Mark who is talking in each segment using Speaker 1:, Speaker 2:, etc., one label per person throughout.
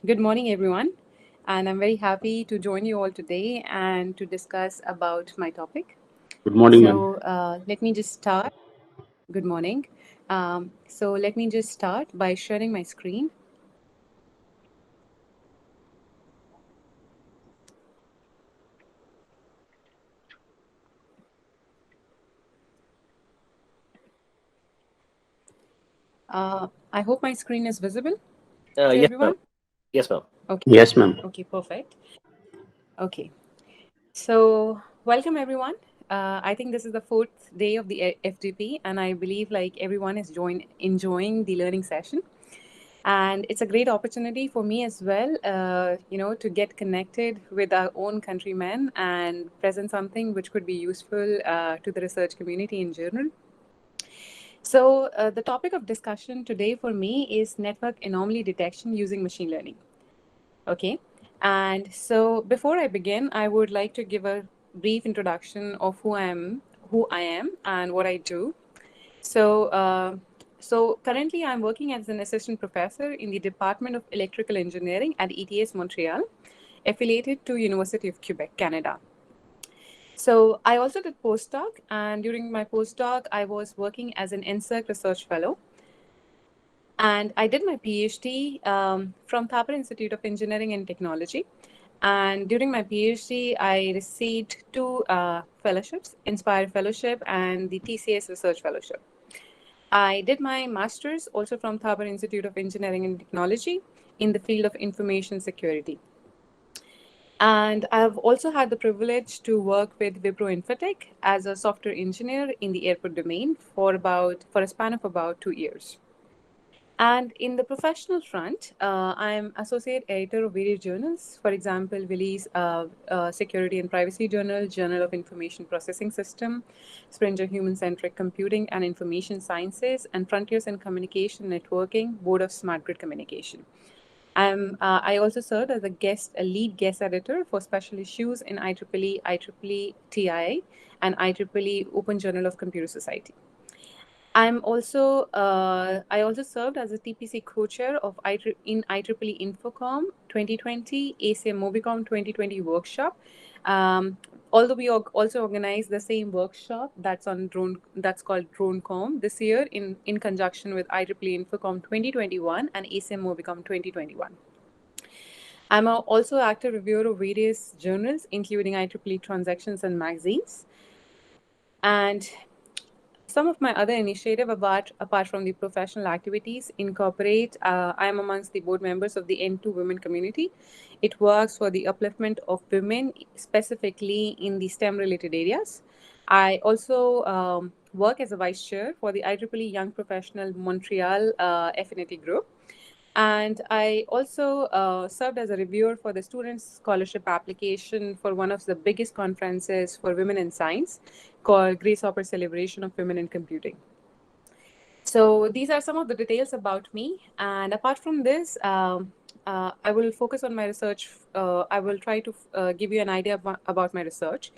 Speaker 1: Good morning, everyone. And I'm very happy to join you all today and to discuss about my topic.
Speaker 2: Good morning, ma'am.
Speaker 1: Let me just start. Good morning. Let me just start by sharing my screen. I hope my screen is visible to
Speaker 3: Yes, ma'am.
Speaker 1: everyone.
Speaker 3: Yes, ma'am.
Speaker 1: Okay.
Speaker 2: Yes, ma'am.
Speaker 1: Okay, perfect. Okay. So, welcome everyone. I think this is the fourth day of the FGP, and I believe like everyone is enjoying the learning session. And it's a great opportunity for me as well, to get connected with our own countrymen and present something which could be useful to the research community in general. The topic of discussion today for me is network anomaly detection using machine learning. Okay. And so before I begin, I would like to give a brief introduction of who I am, and what I do. So, currently I'm working as an assistant professor in the Department of Electrical Engineering at ETS Montreal, affiliated to University of Quebec, Canada. So I also did postdoc, and during my postdoc, I was working as an NSERC research fellow. And I did my PhD from Thapar Institute of Engineering and Technology. And during my PhD, I received two fellowships, Inspire Fellowship and the TCS Research Fellowship. I did my master's also from Thapar Institute of Engineering and Technology in the field of information security. And I've also had the privilege to work with Wipro Infotech as a software engineer in the airport domain for a span of about 2 years. And in the professional front, I'm associate editor of various journals. For example, Willy's Security and Privacy Journal, Journal of Information Processing System, Springer Human-Centric Computing and Information Sciences, and Frontiers in Communication Networking, Board of Smart Grid Communication. I also served as a lead guest editor for special issues in IEEE, IEEE TIA, and IEEE Open Journal of Computer Society. I also served as a TPC co-chair of in IEEE Infocom 2020, ACM Mobicom 2020 workshop. Although we also organized the same workshop that's called DroneCom this year in conjunction with IEEE Infocom 2021 and ACM Mobicom 2021. I'm also active reviewer of various journals, including IEEE Transactions and magazines. And some of my other initiative apart from the professional activities incorporate, I am amongst the board members of the N2 Women Community. It works for the upliftment of women, specifically in the STEM related areas. I also work as a vice chair for the IEEE Young Professional Montreal Affinity Group. And I also served as a reviewer for the student scholarship application for one of the biggest conferences for women in science called Grace Hopper Celebration of Women in Computing. So these are some of the details about me. And apart from this, I will focus on my research. I will try to give you an idea about my research.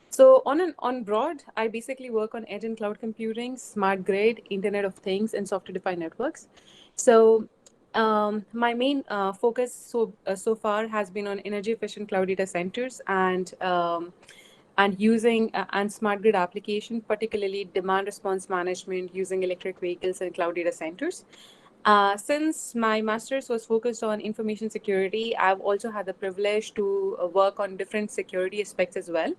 Speaker 1: So on broad, I basically work on edge and cloud computing, smart grid, Internet of Things, and software-defined networks. So my main focus so far has been on energy efficient cloud data centers and using and smart grid application, particularly demand response management using electric vehicles and cloud data centers. Since my master's was focused on information security, I've also had the privilege to work on different security aspects as well,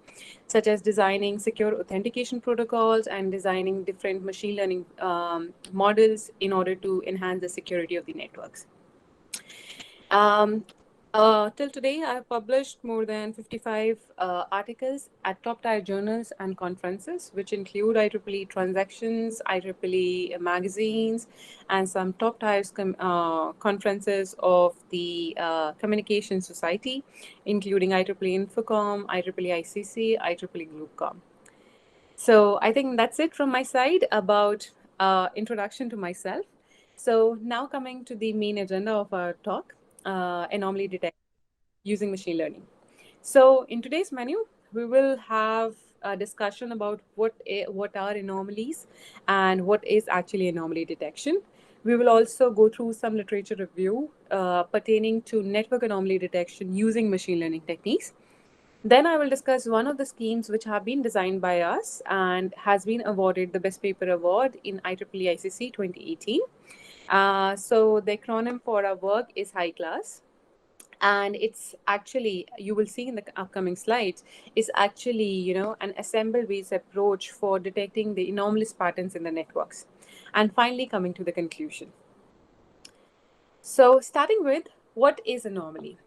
Speaker 1: such as designing secure authentication protocols and designing different machine learning models in order to enhance the security of the networks. Um, till today, I've published more than 55 articles at top tier journals and conferences, which include IEEE Transactions, IEEE magazines, and some top tier conferences of the Communication Society, including IEEE Infocom, IEEE ICC, IEEE GroupCom. So I think that's it from my side about introduction to myself. So now coming to the main agenda of our talk, anomaly detection using machine learning. So in today's menu, we will have a discussion about what are anomalies and what is actually anomaly detection. We will also go through some literature review pertaining to network anomaly detection using machine learning techniques. Then I will discuss one of the schemes which have been designed by us and has been awarded the Best Paper Award in IEEE ICC 2018. So the acronym for our work is High Class, and it's actually, you will see in the upcoming slides, is actually, an assemble based approach for detecting the anomalous patterns in the networks. And finally, coming to the conclusion. So starting with, what is anomaly?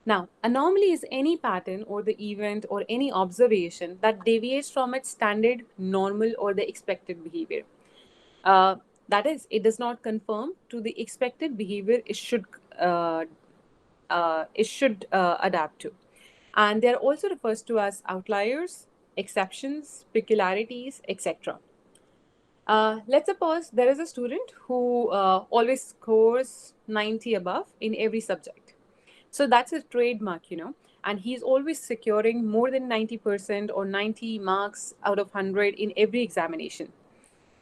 Speaker 1: Now, anomaly is any pattern or the event or any observation that deviates from its standard, normal, or the expected behavior. Uh, that is, it does not conform to the expected behavior uh, it should adapt to. And they are also referred to as outliers, exceptions, peculiarities, etc. Let's suppose there is a student who always scores 90 above in every subject. So that's a trademark, and he's always securing more than 90% or 90 marks out of 100 in every examination.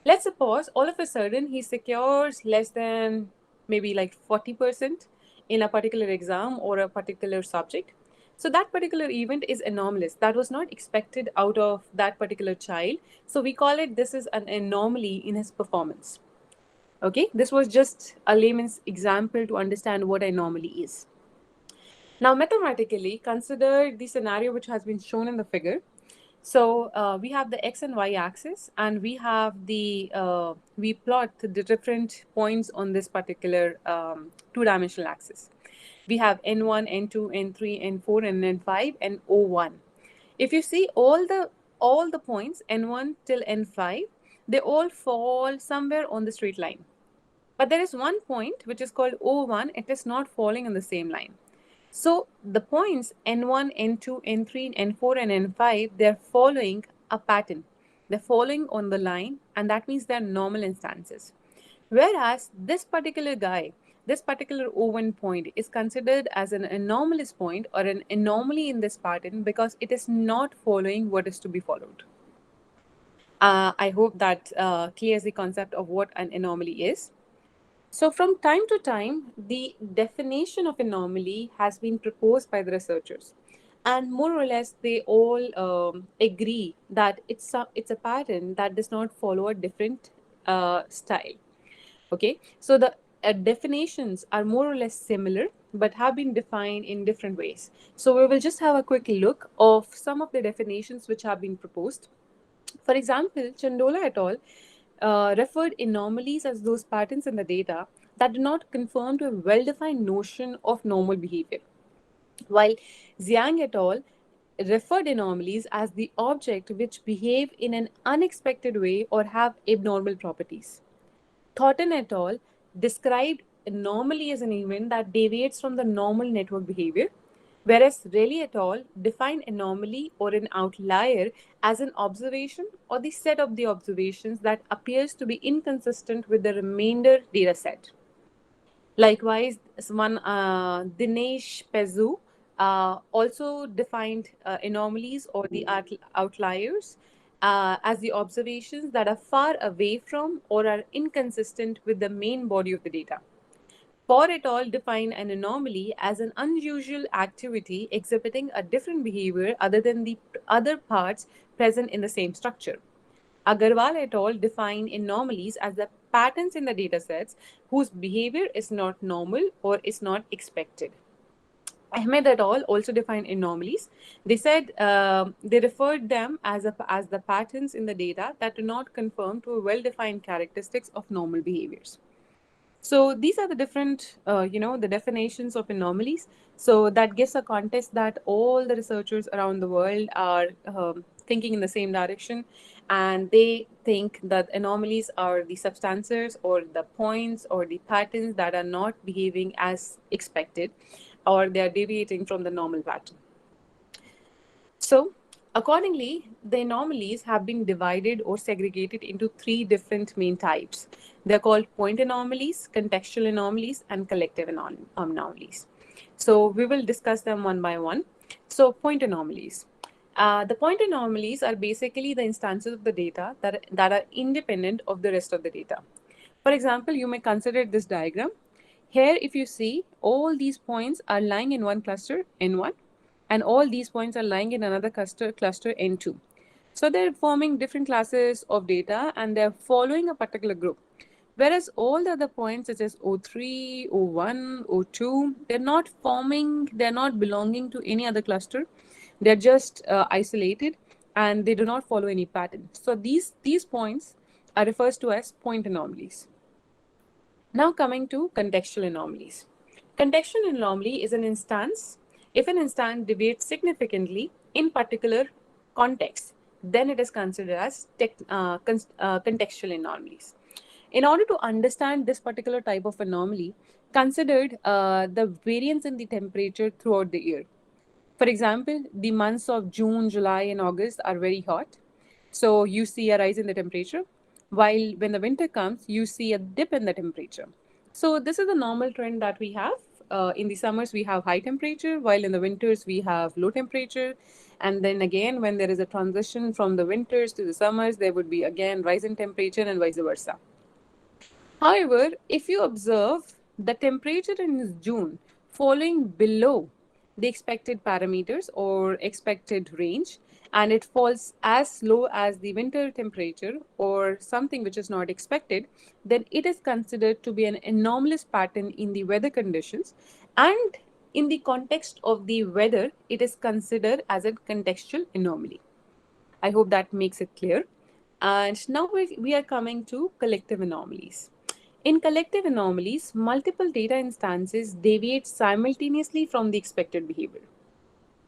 Speaker 1: Let's suppose all of a sudden he secures less than maybe like 40% in a particular exam or a particular subject. So that particular event is anomalous. That was not expected out of that particular child. So we call it, this is an anomaly in his performance. Okay, this was just a layman's example to understand what anomaly is. Now, mathematically, consider the scenario which has been shown in the figure. So we have the x and y axis, and we have we plot the different points on this particular two-dimensional axis. We have n1, n2, n3, n4, and n5, and o1. If you see all the points n1 till n5, they all fall somewhere on the straight line. But there is one point which is called o1. It is not falling in the same line. So the points N1, N2, N3, N4, and N5, they're following a pattern. They're following on the line, and that means they're normal instances. Whereas this particular guy, this particular O1 point is considered as an anomalous point or an anomaly in this pattern because it is not following what is to be followed. I hope that clears the concept of what an anomaly is. So, from time to time, the definition of anomaly has been proposed by the researchers, and more or less, they all agree that it's a pattern that does not follow a different style. Okay, so the definitions are more or less similar, but have been defined in different ways. So, we will just have a quick look of some of the definitions which have been proposed. For example, Chandola et al. Referred anomalies as those patterns in the data that do not conform to a well defined notion of normal behavior, while Zhang et al. Referred anomalies as the object which behave in an unexpected way or have abnormal properties. Thornton et al. Described anomaly as an event that deviates from the normal network behavior, whereas Rayleigh et al. Defined anomaly or an outlier as an observation or the set of the observations that appears to be inconsistent with the remainder data set. Likewise, one Dinesh Pezzu also defined anomalies or the outliers as the observations that are far away from or are inconsistent with the main body of the data. Kaur et al. Define an anomaly as an unusual activity exhibiting a different behavior other than the other parts present in the same structure. Agarwal et al. Define anomalies as the patterns in the datasets whose behavior is not normal or is not expected. Ahmed et al. Also defined anomalies. They said they referred them as the patterns in the data that do not conform to well-defined characteristics of normal behaviors. So these are the different, the definitions of anomalies. So that gives a context that all the researchers around the world are thinking in the same direction, and they think that anomalies are the substances or the points or the patterns that are not behaving as expected, or they are deviating from the normal pattern. So, accordingly, the anomalies have been divided or segregated into three different main types. They're called point anomalies, contextual anomalies, and collective anomalies. So, we will discuss them one by one. So, point anomalies. The point anomalies are basically the instances of the data that are independent of the rest of the data. For example, you may consider this diagram. Here, if you see, all these points are lying in one cluster, N1, and all these points are lying in another cluster N2. So they're forming different classes of data and they're following a particular group. Whereas all the other points, such as O3, O1, O2, they're not belonging to any other cluster. They're just isolated and they do not follow any pattern. So these points are referred to as point anomalies. Now coming to contextual anomalies. Contextual anomaly is an instance. If an instance deviates significantly in particular context, then it is considered as contextual anomalies. In order to understand this particular type of anomaly, considered the variance in the temperature throughout the year. For example, the months of June, July, and August are very hot. So you see a rise in the temperature. While when the winter comes, you see a dip in the temperature. So this is the normal trend that we have. In the summers, we have high temperature, while in the winters, we have low temperature. And then again, when there is a transition from the winters to the summers, there would be again rise in temperature and vice versa. However, if you observe the temperature in June falling below the expected parameters or expected range, and it falls as low as the winter temperature or something which is not expected, then it is considered to be an anomalous pattern in the weather conditions. And in the context of the weather, it is considered as a contextual anomaly. I hope that makes it clear. And now we are coming to collective anomalies. In collective anomalies, multiple data instances deviate simultaneously from the expected behavior.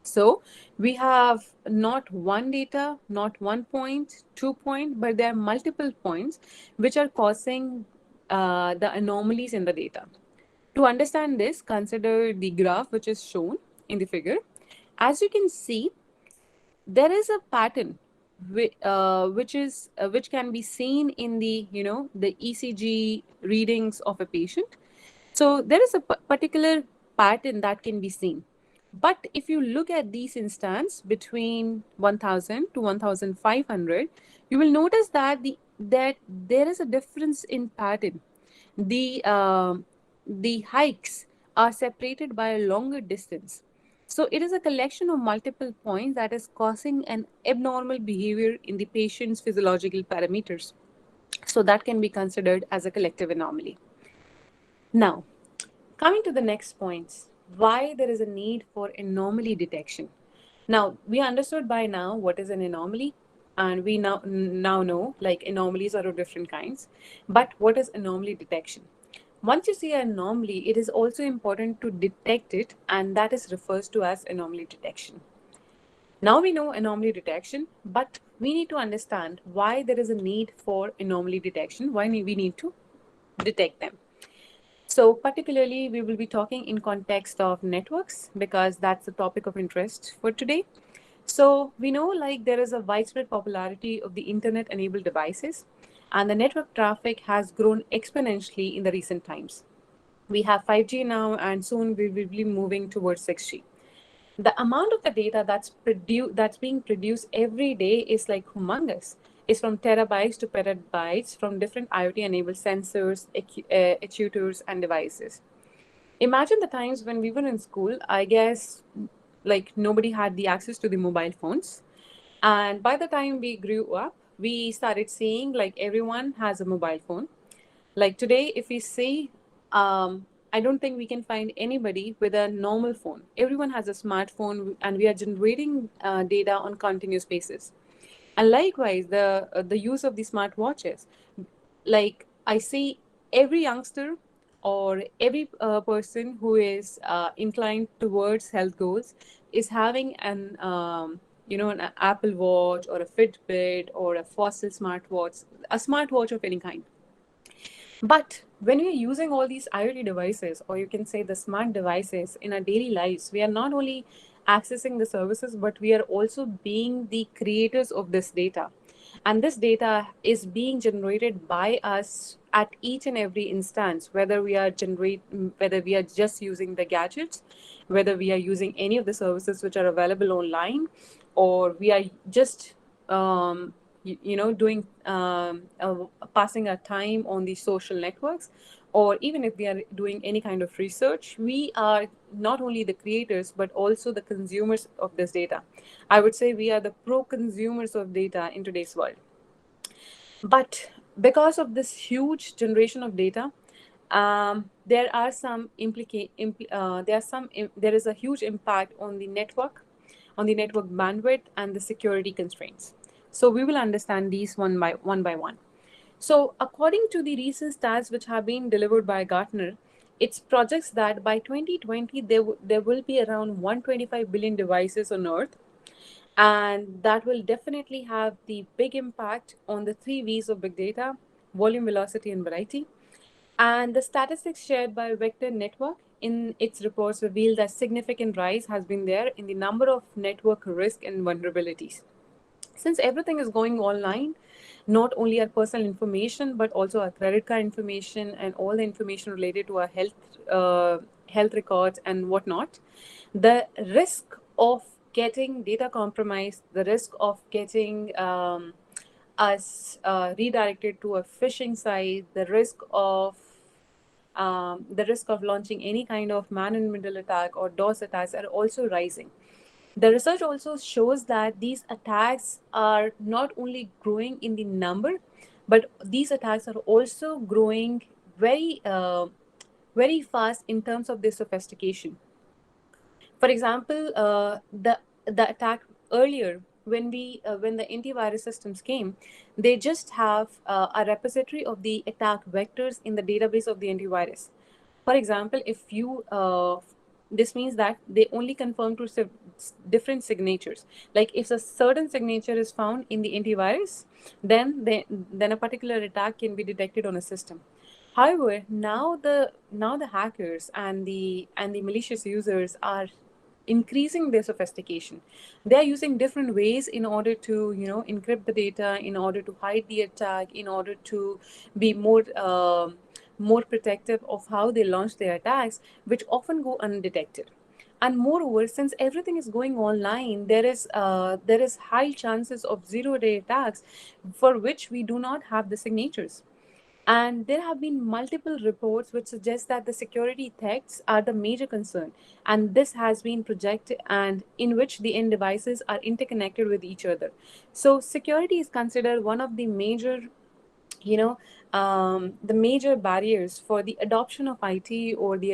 Speaker 1: So we have not one data, not 1 point, 2 point, but there are multiple points which are causing the anomalies in the data. To understand this, consider the graph which is shown in the figure. As you can see, there is a pattern which can be seen in the the ECG readings of a patient. So there is a particular pattern that can be seen. But if you look at these instance between 1000 to 1500, you will notice that there is a difference in pattern. The hikes are separated by a longer distance. So it is a collection of multiple points that is causing an abnormal behavior in the patient's physiological parameters. So that can be considered as a collective anomaly. Now, coming to the next points, why there is a need for anomaly detection. Now, we understood by now what is an anomaly, and we now know like anomalies are of different kinds. But what is anomaly detection? Once you see an anomaly, it is also important to detect it, and that is refers to as anomaly detection. Now we know anomaly detection, but we need to understand why there is a need for anomaly detection, why we need to detect them. So particularly, we will be talking in context of networks because that's the topic of interest for today. So we know like there is a widespread popularity of the internet-enabled devices, and the network traffic has grown exponentially in the recent times. We have 5G now, and soon we will be moving towards 6G. The amount of the data that's being produced every day is like humongous. It's from terabytes to petabytes from different IoT-enabled sensors, actuators, and devices. Imagine the times when we were in school. I guess like nobody had the access to the mobile phones, and by the time we grew up, we started seeing like everyone has a mobile phone. Like today, if we say, I don't think we can find anybody with a normal phone. Everyone has a smartphone, and we are generating data on continuous basis. And likewise, the use of the smartwatches. Like I see every youngster or every person who is inclined towards health goals is having an Apple Watch or a Fitbit or a Fossil smartwatch, a smartwatch of any kind. But when we are using all these IoT devices, or you can say the smart devices in our daily lives, we are not only accessing the services, but we are also being the creators of this data. And this data is being generated by us at each and every instance, whether we are just using the gadgets, whether we are using any of the services which are available online, or we are just doing passing our time on the social networks, or even if we are doing any kind of research, we are not only the creators but also the consumers of this data. I would say we are the pro consumers of data in today's world. But because of this huge generation of data, there are some there is a huge impact on the network bandwidth and the security constraints. So we will understand these one by one. So according to the recent stats which have been delivered by Gartner, it projects that by 2020 there will be around 125 billion devices on Earth, and that will definitely have the big impact on the three V's of big data: volume, velocity, and variety. And the statistics shared by Vector Network in its reports reveal that significant rise has been there in the number of network risk and vulnerabilities. Since everything is going online, not only our personal information but also our credit card information and all the information related to our health records and whatnot, the risk of getting data compromised, the risk of getting us redirected to a phishing site, the risk of launching any kind of man-in-the-middle attack or DOS attacks are also rising. The research also shows that these attacks are not only growing in the number, but these attacks are also growing very fast in terms of their sophistication. For example, the attack earlier, when the antivirus systems came, they just have a repository of the attack vectors in the database of the antivirus. For example, if you this means that they only confirm to different signatures. Like if a certain signature is found in the antivirus, then a particular attack can be detected on a system. However, now the hackers and the malicious users are increasing their sophistication. They are using different ways in order to encrypt the data, in order to hide the attack, in order to be more protective of how they launch their attacks, which often go undetected. And moreover, since everything is going online, there is high chances of zero-day attacks for which we do not have the signatures. And there have been multiple reports which suggest that the security threats are the major concern. And this has been projected, and in which the end devices are interconnected with each other. So security is considered one of the major, the major barriers for the adoption of IT or the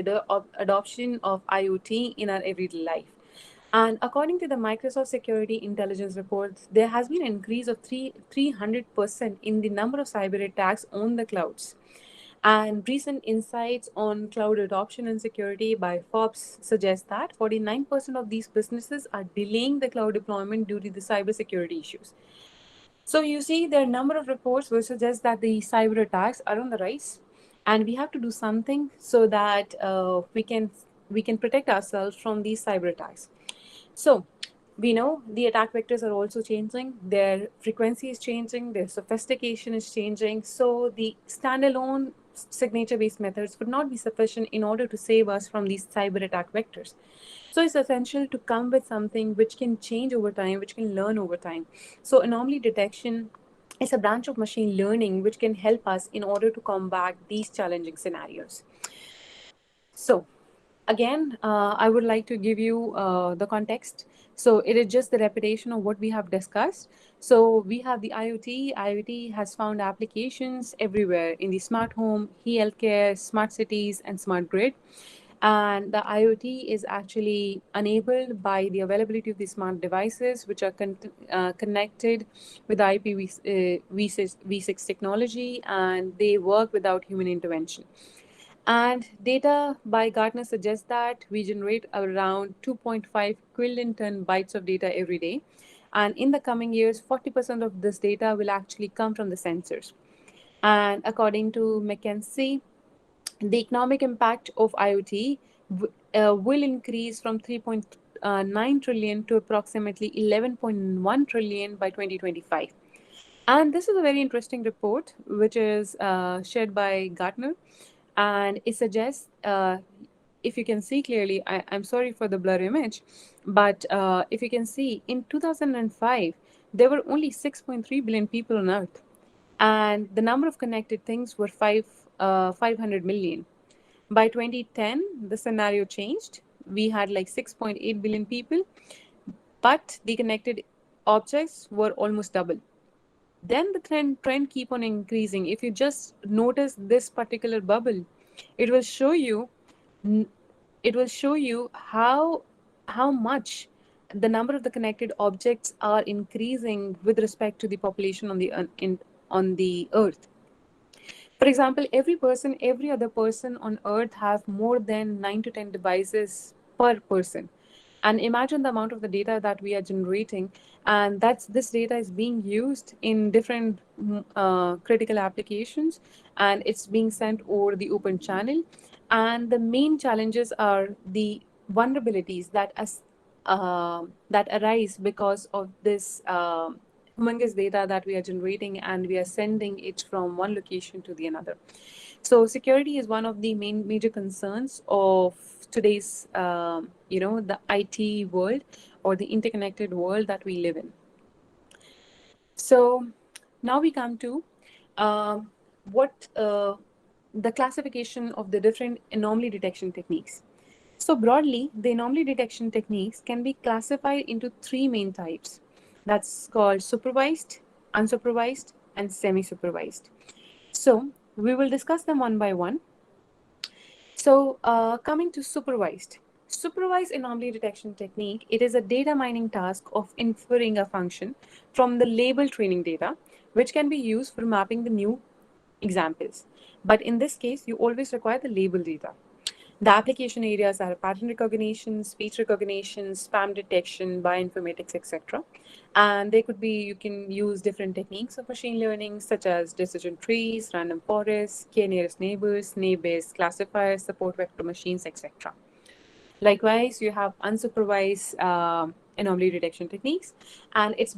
Speaker 1: adoption of IoT in our everyday life. And according to the Microsoft Security Intelligence reports, there has been an increase of 300% in the number of cyber attacks on the clouds. And recent insights on cloud adoption and security by Forbes suggest that 49% of these businesses are delaying the cloud deployment due to the cybersecurity issues. So you see, there are a number of reports which suggest that the cyber attacks are on the rise, and we have to do something so that we can protect ourselves from these cyber attacks. So we know the attack vectors are also changing, their frequency is changing, their sophistication is changing. So the standalone signature based methods would not be sufficient in order to save us from these cyber attack vectors. So it's essential to come with something which can change over time, which can learn over time. So anomaly detection is a branch of machine learning which can help us in order to combat these challenging scenarios. So again, I would like to give you the context. So it is just the repetition of what we have discussed. So we have the IoT. IoT has found applications everywhere in the smart home, healthcare, smart cities, and smart grid. And the IoT is actually enabled by the availability of the smart devices, which are connected with V6 technology, and they work without human intervention. And data by Gartner suggests that we generate around 2.5 trillion ton bytes of data every day. And in the coming years, 40% of this data will actually come from the sensors. And according to McKinsey, the economic impact of IoT will increase from 3.9 trillion to approximately 11.1 trillion by 2025. And this is a very interesting report, which is shared by Gartner, and it suggests, if you can see clearly, I'm sorry for the blur image, but if you can see, in 2005, there were only 6.3 billion people on Earth, and the number of connected things were 500 million. By 2010, the scenario changed. We had like 6.8 billion people, but the connected objects were almost double. Then the trend keep on increasing. If you just notice this particular bubble, it will show you it will show you how much the number of the connected objects are increasing with respect to the population on the on the earth. For example, every other person on earth have more than 9 to 10 devices per person. And imagine the amount of the data that we are generating, and that's this data is being used in different critical applications, and it's being sent over the open channel. And the main challenges are the vulnerabilities that arise because of this humongous data that we are generating, and we are sending it from one location to the another. So security is one of the major concerns of today's, the IT world or the interconnected world that we live in. So now we come to uh, what the classification of the different anomaly detection techniques. So broadly, the anomaly detection techniques can be classified into three main types. That's called supervised, unsupervised, and semi-supervised. So we will discuss them one by one. So coming to supervised anomaly detection technique, it is a data mining task of inferring a function from the label training data, which can be used for mapping the new examples. But in this case, you always require the label data. The application areas are pattern recognition, speech recognition, spam detection, bioinformatics, etc. And they could be, you can use different techniques of machine learning, such as decision trees, random forests, k nearest neighbors, neighbor-based classifiers, support vector machines, etc. Likewise, you have unsupervised anomaly detection techniques, and it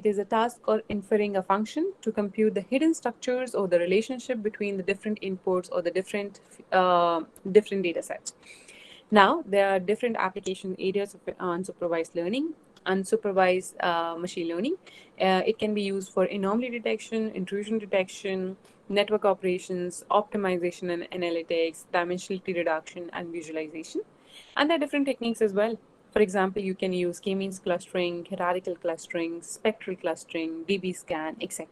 Speaker 1: is a task of inferring a function to compute the hidden structures or the relationship between the different inputs or the different data sets. Now, there are different application areas of unsupervised learning. Unsupervised machine learning, it can be used for anomaly detection, intrusion detection, network operations, optimization and analytics, dimensionality reduction, and visualization. And there are different techniques as well. For example, you can use k-means clustering, hierarchical clustering, spectral clustering, DB scan, etc.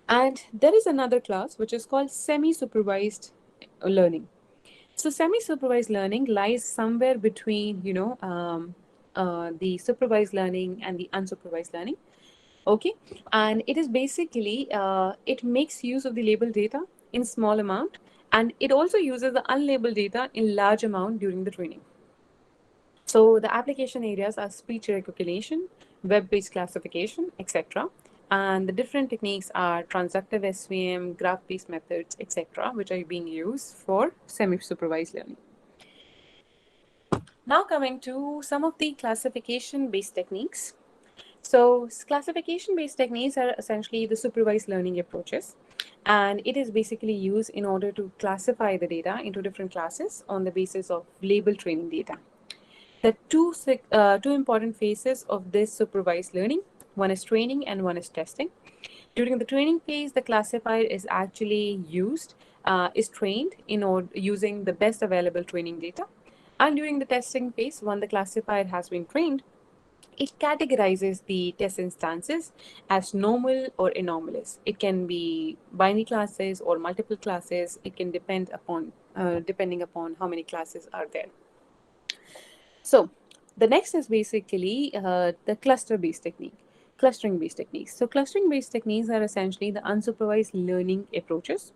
Speaker 1: And there is another class which is called semi-supervised learning. So semi-supervised learning lies somewhere between, the supervised learning and the unsupervised learning. Okay, and it is basically it makes use of the labeled data in small amount, and it also uses the unlabeled data in large amount during the training. So the application areas are speech recognition, web-based classification, etc. And the different techniques are transductive SVM, graph-based methods, etc., which are being used for semi-supervised learning. Now coming to some of the classification-based techniques. So classification-based techniques are essentially the supervised learning approaches, and it is basically used in order to classify the data into different classes on the basis of label training data. The two important phases of this supervised learning, one is training and one is testing. During the training phase, the classifier is actually is trained in order using the best available training data. And during the testing phase, when the classifier has been trained, it categorizes the test instances as normal or anomalous. It can be binary classes or multiple classes. It can depend upon depending upon how many classes are there. So the next is basically the cluster-based technique, clustering-based techniques. So clustering-based techniques are essentially the unsupervised learning approaches.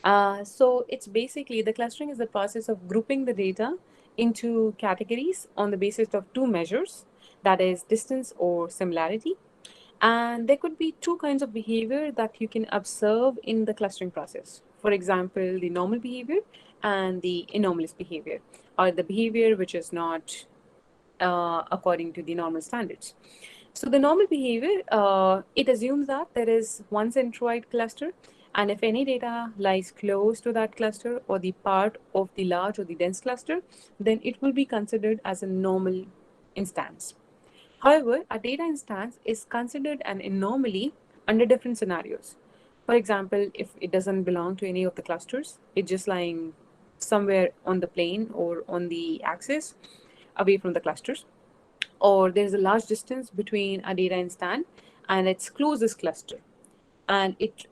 Speaker 1: So it's basically the clustering is the process of grouping the data into categories on the basis of two measures, that is distance or similarity. And there could be two kinds of behavior that you can observe in the clustering process. For example, the normal behavior and the anomalous behavior, or the behavior which is not according to the normal standards. So the normal behavior, it assumes that there is one centroid cluster, and if any data lies close to that cluster or the part of the large or the dense cluster, then it will be considered as a normal instance. However, a data instance is considered an anomaly under different scenarios. For example, if it doesn't belong to any of the clusters, it's just lying somewhere on the plane or on the axis away from the clusters, or there's a large distance between a data instance and its closest cluster, and it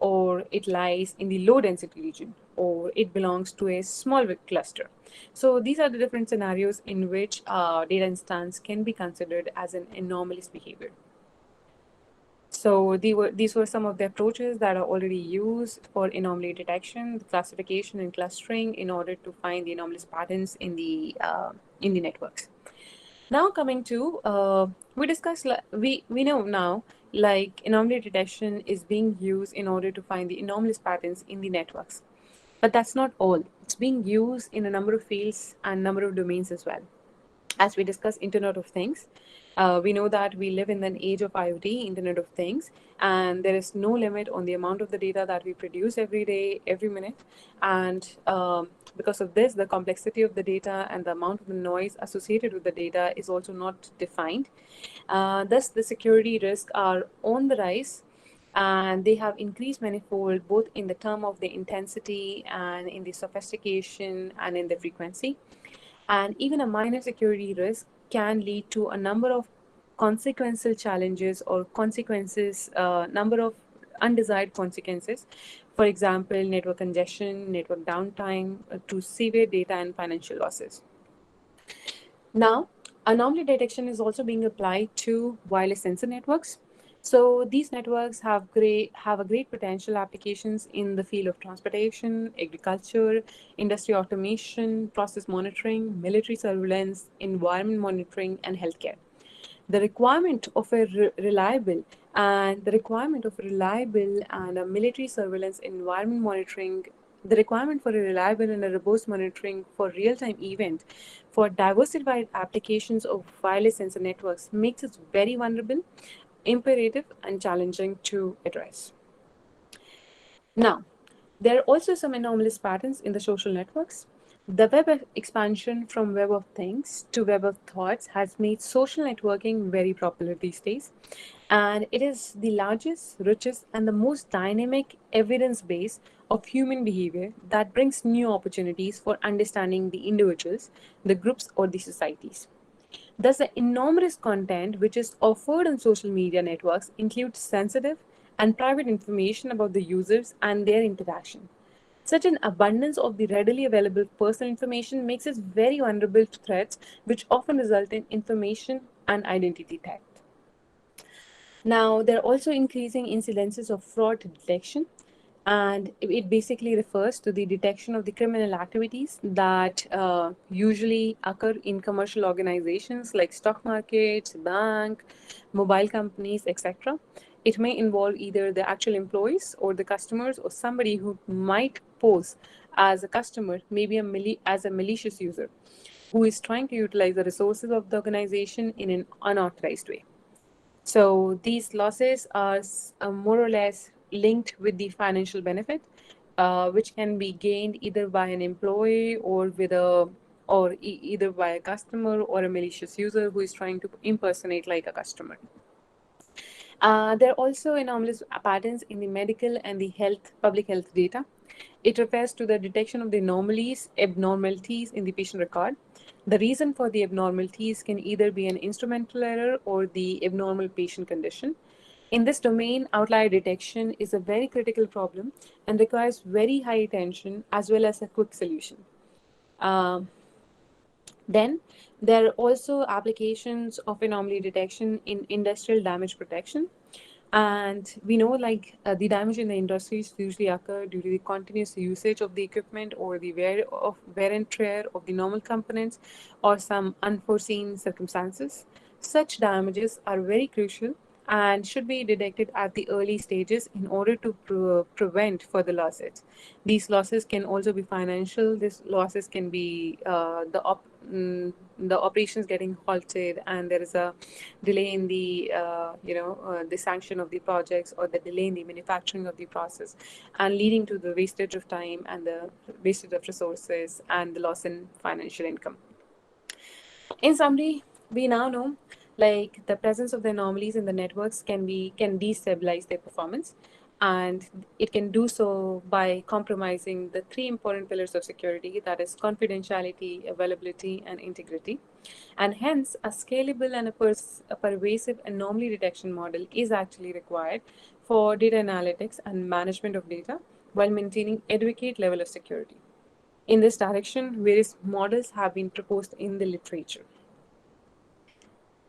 Speaker 1: lies in the low density region, or it belongs to a small cluster. So these are the different scenarios in which data instance can be considered as an anomalous behavior. So these were some of the approaches that are already used for anomaly detection, classification, and clustering in order to find the anomalous patterns in the networks. Now coming to we discussed we know now, like, anomaly detection is being used in order to find the anomalous patterns in the networks, but that's not all. It's being used in a number of fields and number of domains as well. As we discuss Internet of Things, we know that we live in an age of IoT, Internet of Things, and there is no limit on the amount of the data that we produce every day, every minute. And because of this, the complexity of the data and the amount of the noise associated with the data is also not defined. Thus, the security risks are on the rise, and they have increased manifold both in the term of the intensity and in the sophistication and in the frequency. And even a minor security risk can lead to a number of consequential challenges or consequences, number of undesired consequences. For example, network congestion, network downtime, to severe data and financial losses. Now, anomaly detection is also being applied to wireless sensor networks. So these networks have a great potential applications in the field of transportation, agriculture, industry automation, process monitoring, military surveillance, environment monitoring, and healthcare. The requirement of a reliable and a military surveillance, environment monitoring, the requirement for a reliable and a robust monitoring for real-time event for diversified applications of wireless sensor networks makes it very vulnerable, imperative, and challenging to address. Now, there are also some anomalous patterns in the social networks. The expansion from Web of Things to Web of Thoughts has made social networking very popular these days. And it is the largest, richest, and the most dynamic evidence base of human behavior that brings new opportunities for understanding the individuals, the groups, or the societies. Thus, the enormous content which is offered on social media networks includes sensitive and private information about the users and their interaction. Such an abundance of the readily available personal information makes us very vulnerable to threats, which often result in information and identity theft. Now, there are also increasing incidences of fraud detection, and it basically refers to the detection of the criminal activities that usually occur in commercial organizations like stock markets, bank, mobile companies, etc. It may involve either the actual employees or the customers or somebody who might pose as a customer, maybe as a malicious user who is trying to utilize the resources of the organization in an unauthorized way. So these losses are more or less linked with the financial benefit, which can be gained either by an employee or either by a customer or a malicious user who is trying to impersonate like a customer. There are also anomalous patterns in the medical and the public health data. It refers to the detection of the abnormalities in the patient record. The reason for the abnormalities can either be an instrumental error or the abnormal patient condition. In this domain, outlier detection is a very critical problem and requires very high attention as well as a quick solution. Um, then there are also applications of anomaly detection in industrial damage protection. And we know, like, the damage in the industries usually occur due to the continuous usage of the equipment or the wear and tear of the normal components or some unforeseen circumstances. Such damages are very crucial and should be detected at the early stages in order to prevent further losses. These losses can also be financial. These losses can be the operations getting halted, and there is a delay in the sanction of the projects, or the delay in the manufacturing of the process, and leading to the wastage of time and the wastage of resources and the loss in financial income. In summary, we now know Like the presence of the anomalies in the networks can destabilize their performance, and it can do so by compromising the three important pillars of security, that is confidentiality, availability, and integrity. And hence, a scalable and a pervasive anomaly detection model is actually required for data analytics and management of data while maintaining adequate level of security. In this direction, various models have been proposed in the literature.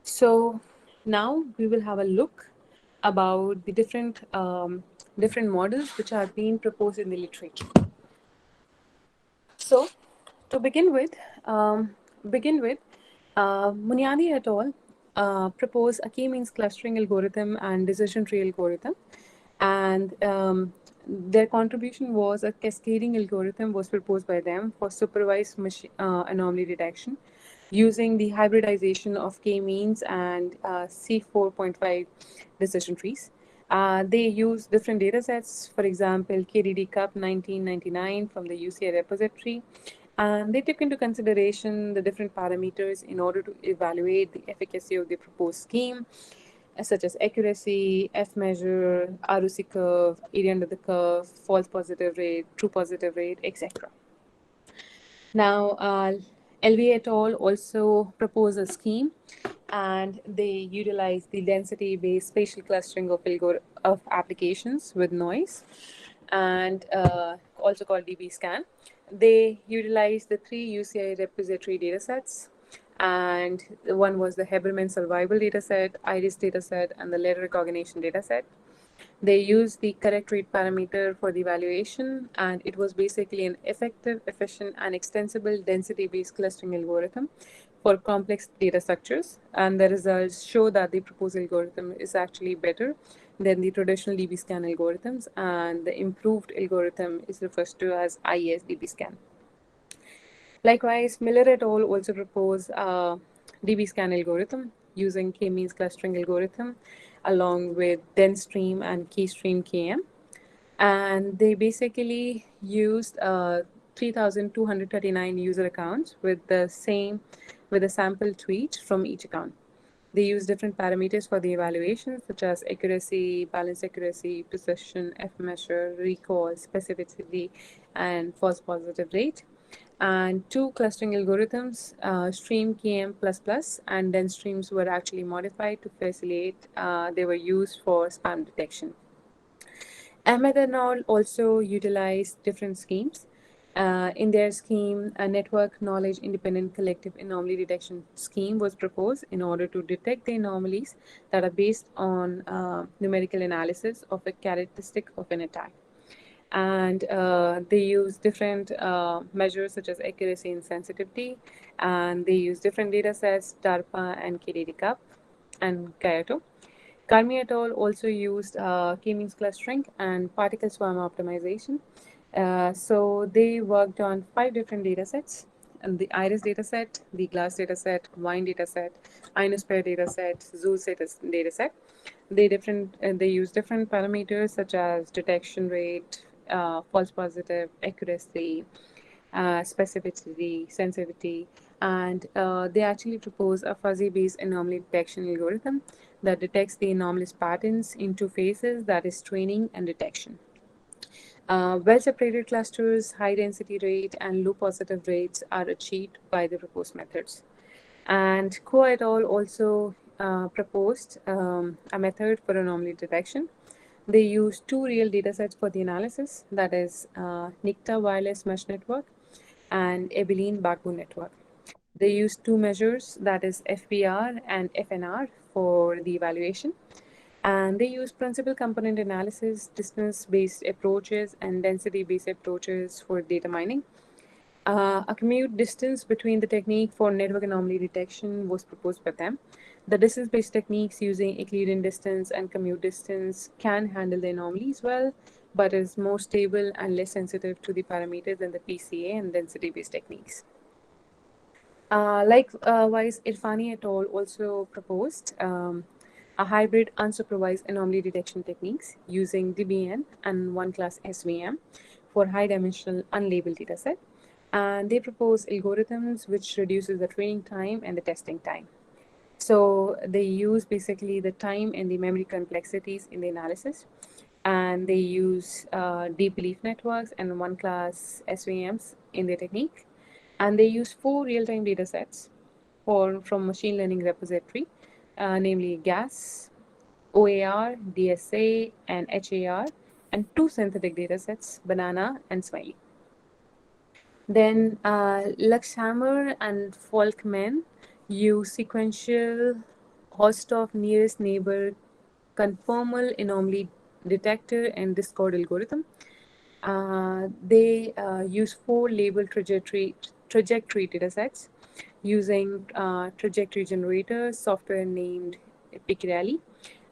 Speaker 1: So now we will have a look about the different models which are being proposed in the literature. So to begin with, Munyadi et al. Propose a k-means clustering algorithm and decision tree algorithm, and their contribution was a cascading algorithm was proposed by them for supervised anomaly detection using the hybridization of k-means and C4.5 decision trees. They use different data sets, for example, KDD Cup 1999 from the UCI repository, and they took into consideration the different parameters in order to evaluate the efficacy of the proposed scheme, such as accuracy, F measure, ROC curve, area under the curve, false positive rate, true positive rate, etc. Now, LV et al. Also propose a scheme, and they utilize the density-based spatial clustering of applications with noise, and also called DB scan. They utilize the three UCI repository datasets, and one was the Heberman survival dataset, IRIS dataset, and the letter recognition dataset. They used the correct rate parameter for the evaluation, and it was basically an effective, efficient, and extensible density-based clustering algorithm for complex data structures. And the results show that the proposed algorithm is actually better than the traditional DB-scan algorithms, and the improved algorithm is referred to as IES DB-scan. Likewise, Miller et al. Also propose a DB-scan algorithm using k-means clustering algorithm along with dense-stream and keystream KM. And they basically used 3,239 user accounts with a sample tweet from each account. They use different parameters for the evaluation, such as accuracy, balance accuracy, precision, F measure, recall, specificity, and false positive rate. And two clustering algorithms, stream KM++ and then streams were actually modified to facilitate, they were used for spam detection. Ahmed and all also utilized different schemes. In their scheme, a network knowledge independent collective anomaly detection scheme was proposed in order to detect the anomalies that are based on numerical analysis of a characteristic of an attack. And they use different measures such as accuracy and sensitivity, and they use different data sets, DARPA and KDD Cup and Kyoto. Karmi et al. Also used k-means clustering and particle swarm optimization. So they worked on 5 different data sets, and the iris dataset, the glass dataset, wine dataset, ionosphere dataset, zoos dataset. They use different parameters such as detection rate, false positive, accuracy, specificity, sensitivity, and they actually propose a fuzzy-based anomaly detection algorithm that detects the anomalous patterns in two phases, that is training and detection. Well-separated clusters, high density rate, and low positive rates are achieved by the proposed methods. And Ko et al. Also proposed a method for anomaly detection. They used two real datasets for the analysis, that is NICTA wireless mesh network and Abilene backbone network. They used two measures, that is FBR and FNR, for the evaluation. And they use principal component analysis, distance-based approaches, and density-based approaches for data mining. A commute distance between the technique for network anomaly detection was proposed by them. The distance-based techniques using Euclidean distance and commute distance can handle the anomalies well, but is more stable and less sensitive to the parameters than the PCA and density-based techniques. Likewise, Irfani et al. Also proposed a hybrid unsupervised anomaly detection techniques using DBN and one-class SVM for high-dimensional unlabeled dataset. And they propose algorithms which reduces the training time and the testing time. So they use basically the time and the memory complexities in the analysis, and they use deep belief networks and one class SVMs in their technique, and they use four real-time data sets from machine learning repository, namely GAS, OAR, DSA, and HAR, and two synthetic data sets, Banana and Smiley. Then Luxhammer and Folkman use sequential Hausdorff nearest neighbor conformal anomaly detector and Discord algorithm. They use four labeled trajectory datasets using trajectory generator software named Picrelli,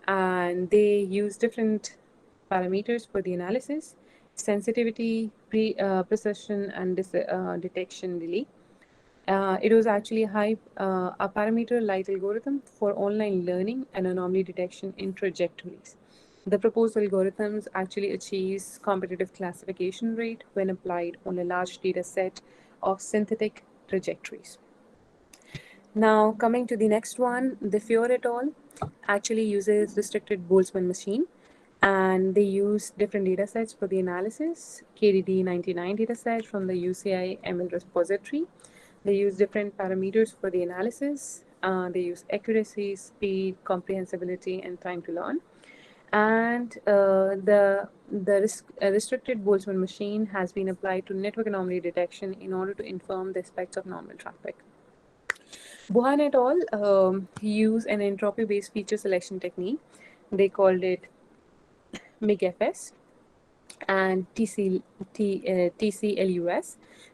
Speaker 1: and they use different parameters for the analysis: sensitivity, precision, and detection delay. It was actually a parameter light algorithm for online learning and anomaly detection in trajectories. The proposed algorithms actually achieves competitive classification rate when applied on a large data set of synthetic trajectories. Now, coming to the next one, the Fior et al. Actually uses restricted Boltzmann machine, and they use different data sets for the analysis. KDD 99 dataset from the UCI ML repository. They use different parameters for the analysis. They use accuracy, speed, comprehensibility, and time to learn. And the restricted Boltzmann machine has been applied to network anomaly detection in order to inform the effects of normal traffic. Buhan et al. Use an entropy-based feature selection technique. They called it MIGFS and TCLUS,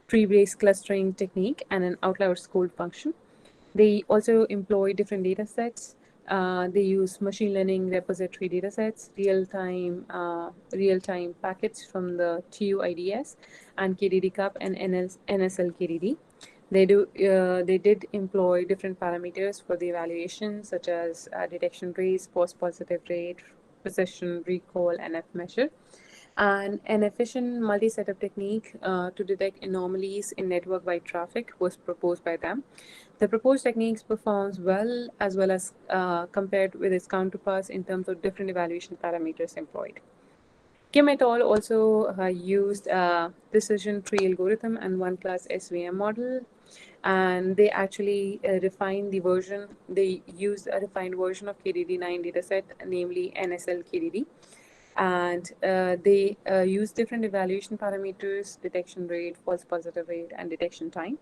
Speaker 1: tree-based clustering technique, and an outlier scored function. They also employ different data sets. They use machine learning repository data sets, real-time packets from the TUIDS and KDD Cup and NSL KDD. They did employ different parameters for the evaluation, such as detection rates, false positive rate, precision, recall, and F measure, and an efficient multi-setup technique to detect anomalies in network-wide traffic was proposed by them. The proposed techniques performs well as compared with its counterparts in terms of different evaluation parameters employed. Kim et al. Also used a decision tree algorithm and one class SVM model, and they actually refined the version. They used a refined version of KDD9 dataset, namely NSL KDD, and they use different evaluation parameters: detection rate, false positive rate, and detection time,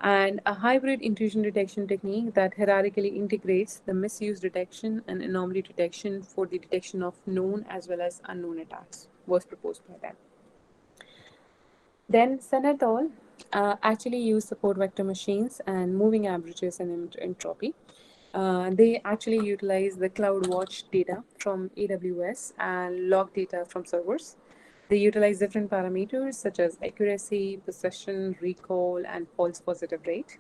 Speaker 1: and a hybrid intrusion detection technique that hierarchically integrates the misuse detection and anomaly detection for the detection of known as well as unknown attacks was proposed by them. Then Sen et al. Actually use support vector machines and moving averages and entropy. They actually utilize the CloudWatch data from AWS and log data from servers. They utilize different parameters such as accuracy, precision, recall, and false positive rate.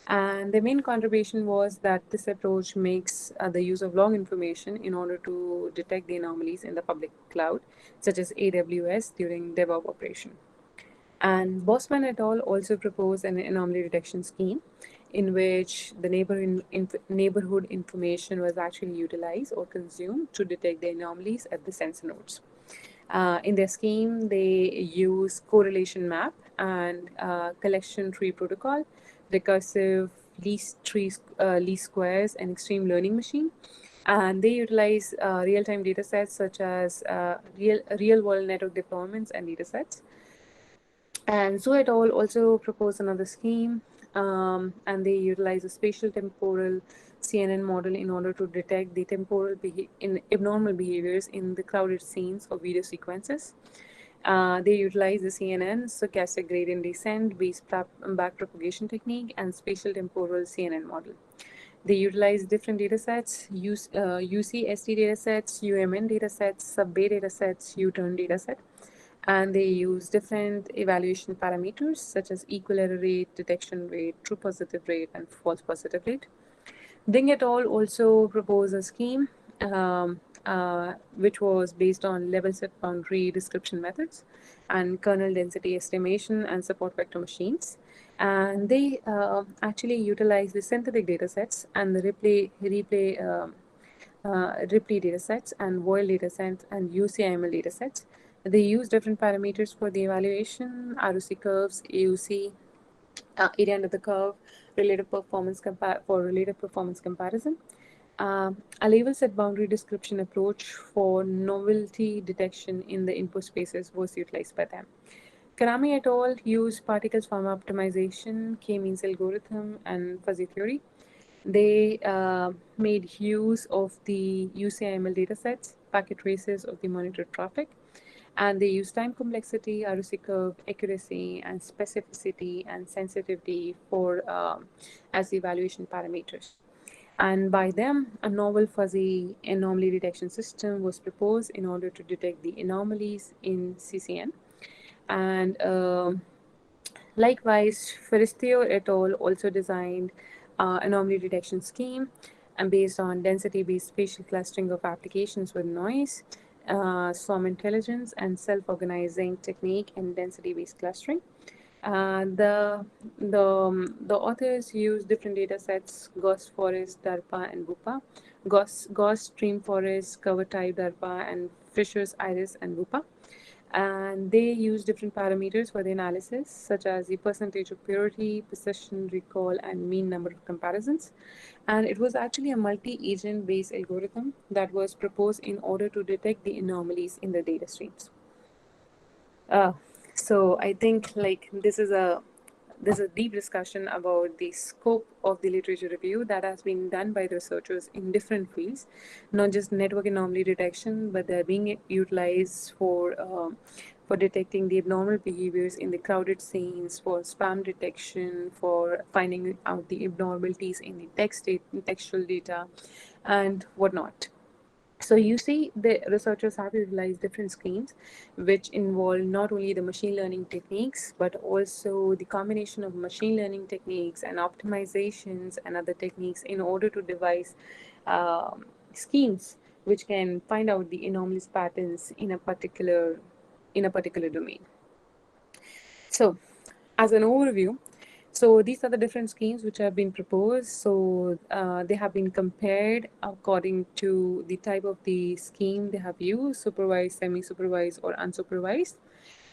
Speaker 1: And the main contribution was that this approach makes the use of log information in order to detect the anomalies in the public cloud, such as AWS during DevOps operation. And Bosman et al. Also proposed an anomaly detection scheme in which the neighborhood information was actually utilized or consumed to detect the anomalies at the sensor nodes. In their scheme, they use correlation map and collection tree protocol, recursive least squares, and extreme learning machine. And they utilize real-time data sets such as real-world network deployments and data sets. And Zhu et al. Also proposed another scheme, and they utilize a spatial temporal CNN model in order to detect the abnormal behaviors in the crowded scenes or video sequences. They utilize the CNN, stochastic gradient descent, based backpropagation technique, and spatial temporal CNN model. They utilize different data sets, UCSD data sets, UMN data sets, sub-Bay data sets, U-turn data set, and they use different evaluation parameters such as equal error rate, detection rate, true positive rate, and false positive rate. Ding et al. Also proposed a scheme which was based on level set boundary description methods and kernel density estimation and support vector machines. and they actually utilize the synthetic data sets and the Ripley data sets and Voil data sets and UCIML data sets. They use different parameters for the evaluation, ROC curves, AUC, area under the curve, relative performance comparison. A level set boundary description approach for novelty detection in the input spaces was utilized by them. Karami et al. Used particle swarm optimization, K-means algorithm, and fuzzy theory. They made use of the UCIML datasets, packet traces of the monitored traffic, and they use time complexity, ROC curve, accuracy, and specificity and sensitivity for as the evaluation parameters. And by them, a novel fuzzy anomaly detection system was proposed in order to detect the anomalies in CCN. And likewise, Ferristio et al. Also designed anomaly detection scheme and based on density-based spatial clustering of applications with noise, swarm intelligence, and self-organizing technique and density-based clustering. The authors use different data sets: Gauss forest, DARPA, and BUPA, Gauss stream forest, cover type DARPA, and Fisher's iris and BUPA. And they use different parameters for the analysis, such as the percentage of purity, precision, recall, and mean number of comparisons. And it was actually a multi-agent based algorithm that was proposed in order to detect the anomalies in the data streams. Uh, so I think like this is a deep discussion about the scope of the literature review that has been done by researchers in different fields, not just network anomaly detection, but they're being utilized for detecting the abnormal behaviors in the crowded scenes, for spam detection, for finding out the abnormalities in the textual data, and whatnot. So you see, the researchers have utilized different schemes, which involve not only the machine learning techniques, but also the combination of machine learning techniques and optimizations and other techniques in order to devise schemes which can find out the anomalous patterns in a particular domain. So, as an overview, so these are the different schemes which have been proposed. So they have been compared according to the type of the scheme they have used: supervised, semi-supervised, or unsupervised,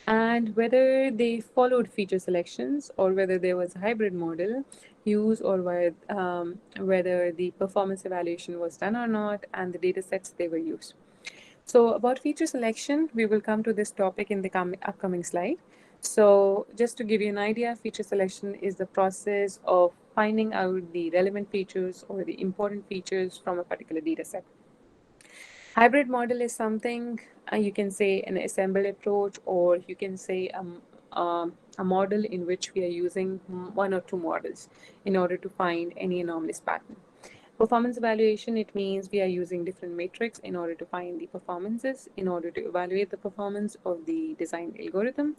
Speaker 1: and whether they followed feature selections or whether there was a hybrid model used, or whether the performance evaluation was done or not, and the data sets they were used. So about feature selection, we will come to this topic in the upcoming slide. So just to give you an idea, feature selection is the process of finding out the relevant features or the important features from a particular data set. Hybrid model is something you can say an assembled approach, or you can say a model in which we are using one or two models in order to find any anomalous pattern. Performance evaluation, it means we are using different metrics in order to find the performances, in order to evaluate the performance of the design algorithm.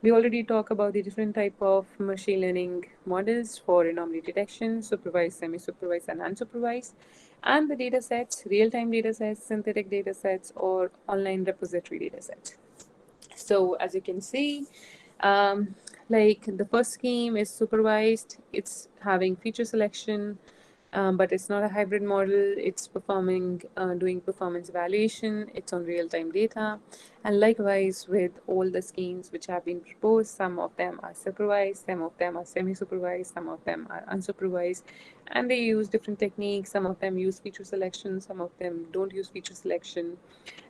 Speaker 1: We already talked about the different type of machine learning models for anomaly detection: supervised, semi-supervised, and unsupervised, and the data sets, real-time data sets, synthetic data sets, or online repository data sets. So as you can see, like the first scheme is supervised, it's having feature selection, but it's not a hybrid model. It's doing performance evaluation. It's on real-time data. And likewise with all the schemes which have been proposed, some of them are supervised, some of them are semi-supervised, some of them are unsupervised, and they use different techniques. Some of them use feature selection, some of them don't use feature selection.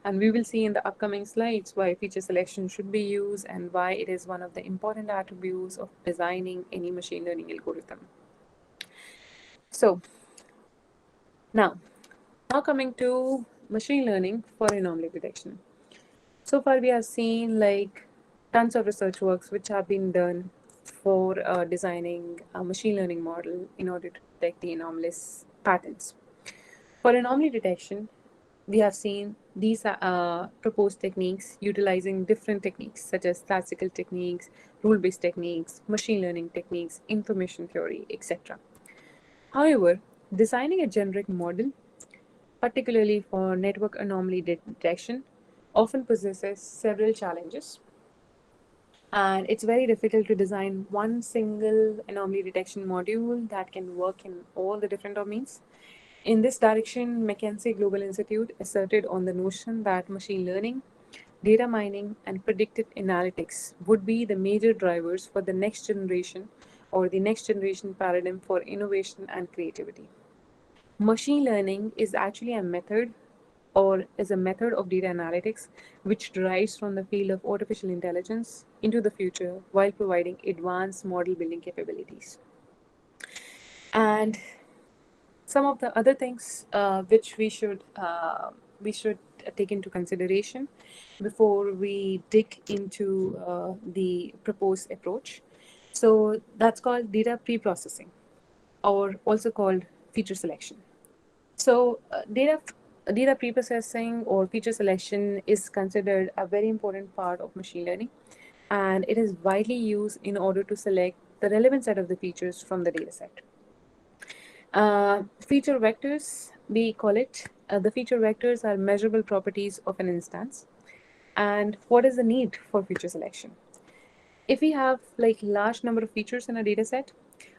Speaker 1: And we will see in the upcoming slides why feature selection should be used and why it is one of the important attributes of designing any machine learning algorithm. So now, now coming to machine learning for anomaly detection. So far we have seen like tons of research works which have been done for designing a machine learning model in order to detect the anomalous patterns. For anomaly detection, we have seen these proposed techniques utilizing different techniques such as classical techniques, rule-based techniques, machine learning techniques, information theory, etc. However, designing a generic model, particularly for network anomaly detection, often possesses several challenges. And it's very difficult to design one single anomaly detection module that can work in all the different domains. In this direction, McKinsey Global Institute asserted on the notion that machine learning, data mining, and predictive analytics would be the major drivers for the next generation or the next generation paradigm for innovation and creativity. Machine learning is actually a method or is a method of data analytics which derives from the field of artificial intelligence into the future while providing advanced model building capabilities. And some of the other things which we should take into consideration before we dig into the proposed approach. So that's called data pre-processing, or also called feature selection. So data preprocessing or feature selection is considered a very important part of machine learning, and it is widely used in order to select the relevant set of the features from the data set. Feature vectors, we call it. The feature vectors are measurable properties of an instance. And what is the need for feature selection? If we have like large number of features in a data set,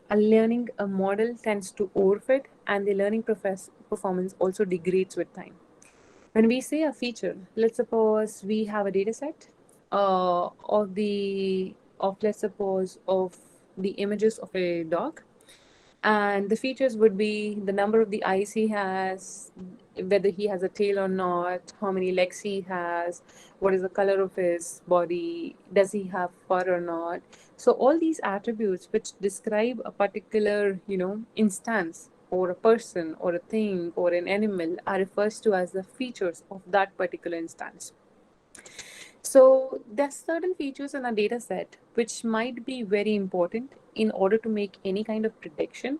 Speaker 1: a model tends to overfit, and the learning performance also degrades with time. When we say a feature, let's suppose we have a data set of let's suppose of the images of a dog, and the features would be the number of the eyes he has, whether he has a tail or not, how many legs he has, what is the color of his body, does he have fur or not. So all these attributes which describe a particular, instance or a person or a thing or an animal are referred to as the features of that particular instance. So there's certain features in a data set which might be very important in order to make any kind of prediction.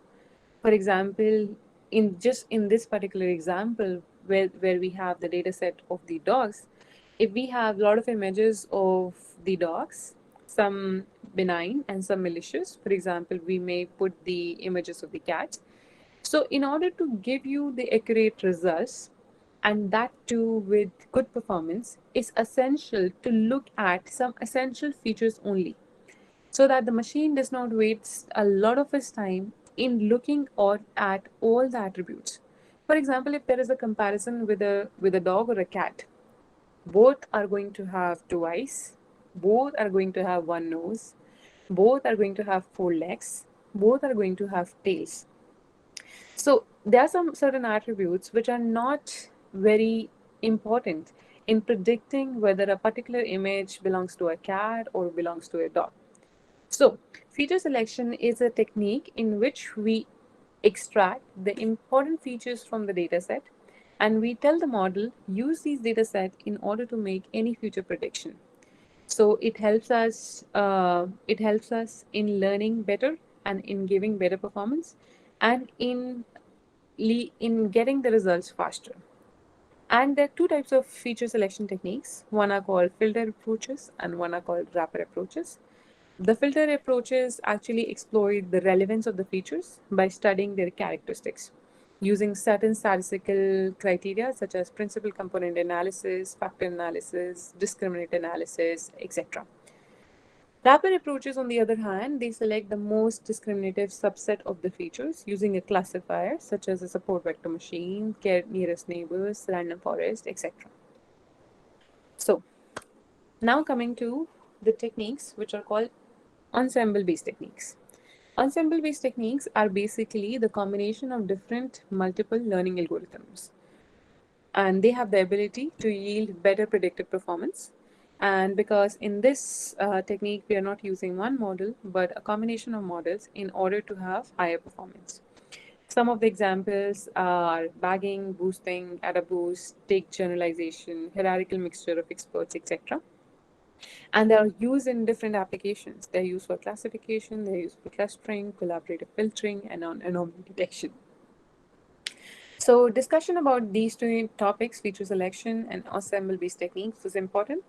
Speaker 1: For example, in this particular example where we have the data set of the dogs, if we have a lot of images of the dogs, some benign and some malicious, for example, we may put the images of the cats. So in order to give you the accurate results, and that too with good performance, it's essential to look at some essential features only, so that the machine does not waste a lot of its time in looking or at all the attributes. For example, if there is a comparison with a dog or a cat, both are going to have two eyes, both are going to have one nose, both are going to have four legs, both are going to have tails. So there are some certain attributes which are not very important in predicting whether a particular image belongs to a cat or belongs to a dog. So, feature selection is a technique in which we extract the important features from the dataset, and we tell the model use these dataset in order to make any future prediction. So it helps us. It helps us in learning better and in giving better performance, and in getting the results faster. And there are two types of feature selection techniques. One are called filter approaches, and one are called wrapper approaches. The filter approaches actually exploit the relevance of the features by studying their characteristics using certain statistical criteria such as principal component analysis, factor analysis, discriminant analysis, etc. Wrapper approaches, on the other hand, they select the most discriminative subset of the features using a classifier such as a support vector machine, nearest neighbors, random forest, etc. So, now coming to the techniques which are called ensemble based techniques. Ensemble based techniques are basically the combination of different multiple learning algorithms, and they have the ability to yield better predictive performance. And because in this technique, we are not using one model but a combination of models in order to have higher performance. Some of the examples are bagging, boosting, ADA boost, take generalization, hierarchical mixture of experts, etc. And they are used in different applications. They're used for classification, they're used for clustering, collaborative filtering, and on anomaly detection. So discussion about these two topics, feature selection and ensemble-based techniques, is important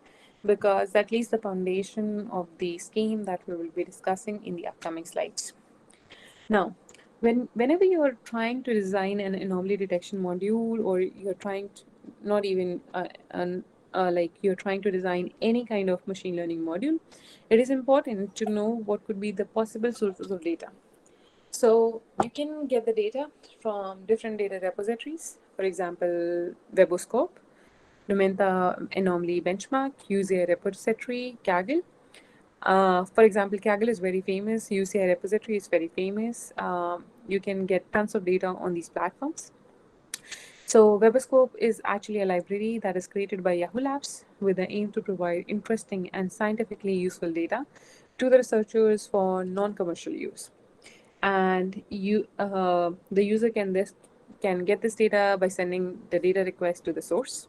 Speaker 1: because that lays the foundation of the scheme that we will be discussing in the upcoming slides. Now, whenever you are trying to design an anomaly detection module, or you're trying to not even like you're trying to design any kind of machine learning module, it is important to know what could be the possible sources of data. So you can get the data from different data repositories, for example, Weboscope, Numenta Anomaly Benchmark, UCI repository, Kaggle. For example, Kaggle is very famous, UCI repository is very famous. You can get tons of data on these platforms. So Weboscope is actually a library that is created by Yahoo Labs with the aim to provide interesting and scientifically useful data to the researchers for non-commercial use. And the user can get this data by sending the data request to the source.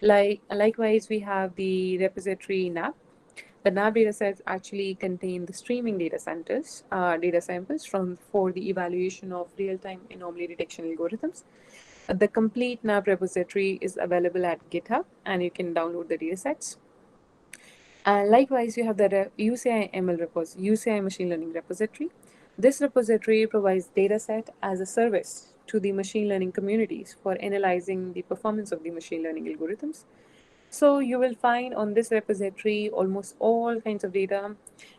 Speaker 1: Likewise, we have the repository NAP. The NAP datasets actually contain the streaming data samples from for the evaluation of real-time anomaly detection algorithms. The complete NAP repository is available at GitHub, and you can download the datasets. And likewise, you have the UCI Machine Learning Repository. This repository provides dataset as a service to the machine learning communities for analyzing the performance of the machine learning algorithms. So you will find on this repository almost all kinds of data,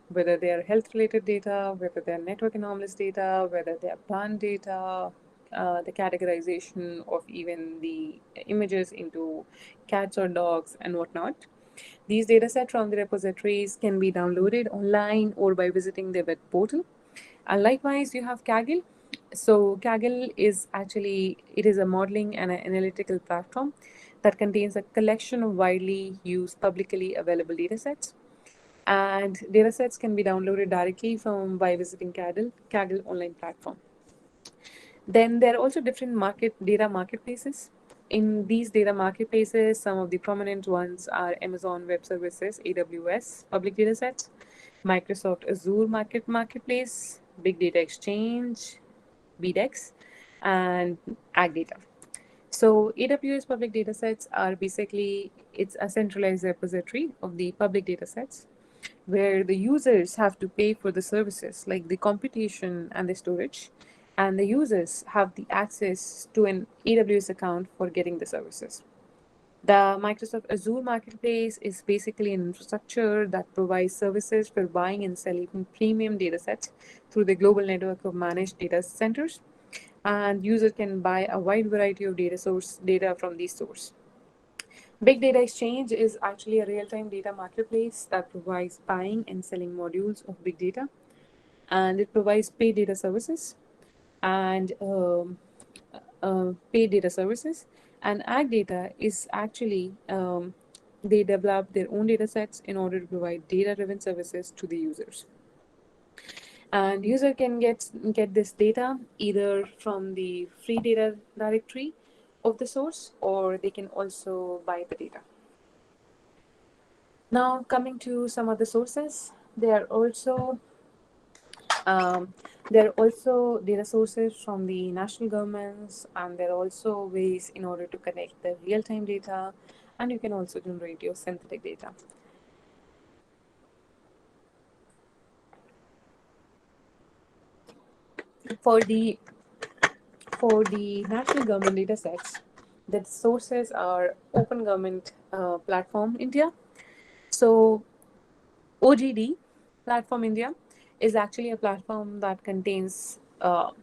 Speaker 1: whether they are health-related data, whether they are network anomalous data, whether they are plant data, the categorization of even the images into cats or dogs and whatnot. These datasets from the repositories can be downloaded online or by visiting their web portal. And likewise, you have Kaggle. So Kaggle is actually it is a modeling and an analytical platform that contains a collection of widely used publicly available datasets. And datasets can be downloaded directly from by visiting Kaggle online platform. Then there are also different data marketplaces. In these data marketplaces, some of the prominent ones are Amazon Web Services, AWS, public datasets, Microsoft Azure Marketplace, Big Data Exchange, BDEX, and AgData. So AWS public datasets are basically it's a centralized repository of the public datasets where the users have to pay for the services like the computation and the storage, and the users have the access to an AWS account for getting the services. The Microsoft Azure Marketplace is basically an infrastructure that provides services for buying and selling premium datasets through the global network of managed data centers, and users can buy a wide variety of data from these sources. Big Data Exchange is actually a real-time data marketplace that provides buying and selling modules of big data, and it provides paid data services and paid data services. And Ag Data is actually they develop their own data sets in order to provide data-driven services to the users. And user can get this data either from the free data directory of the source, or they can also buy the data. Now, coming to some other sources, um, there are also data sources from the national governments, and there are also ways in order to connect the real-time data, and you can also generate your synthetic data. For the national government data sets, the sources are Open Government Platform India. So OGD Platform India is actually a platform that contains that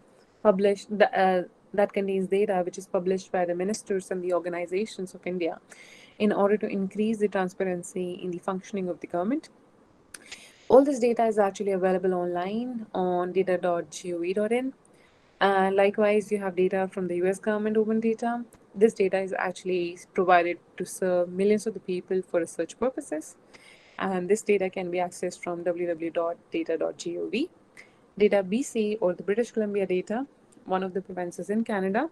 Speaker 1: contains data which is published by the ministers and the organizations of India in order to increase the transparency in the functioning of the government. All this data is actually available online on data.gov.in. And likewise, you have data from the US government open data. This data is actually provided to serve millions of the people for research purposes. And this data can be accessed from www.data.gov. Data BC, or the British Columbia Data, one of the provinces in Canada,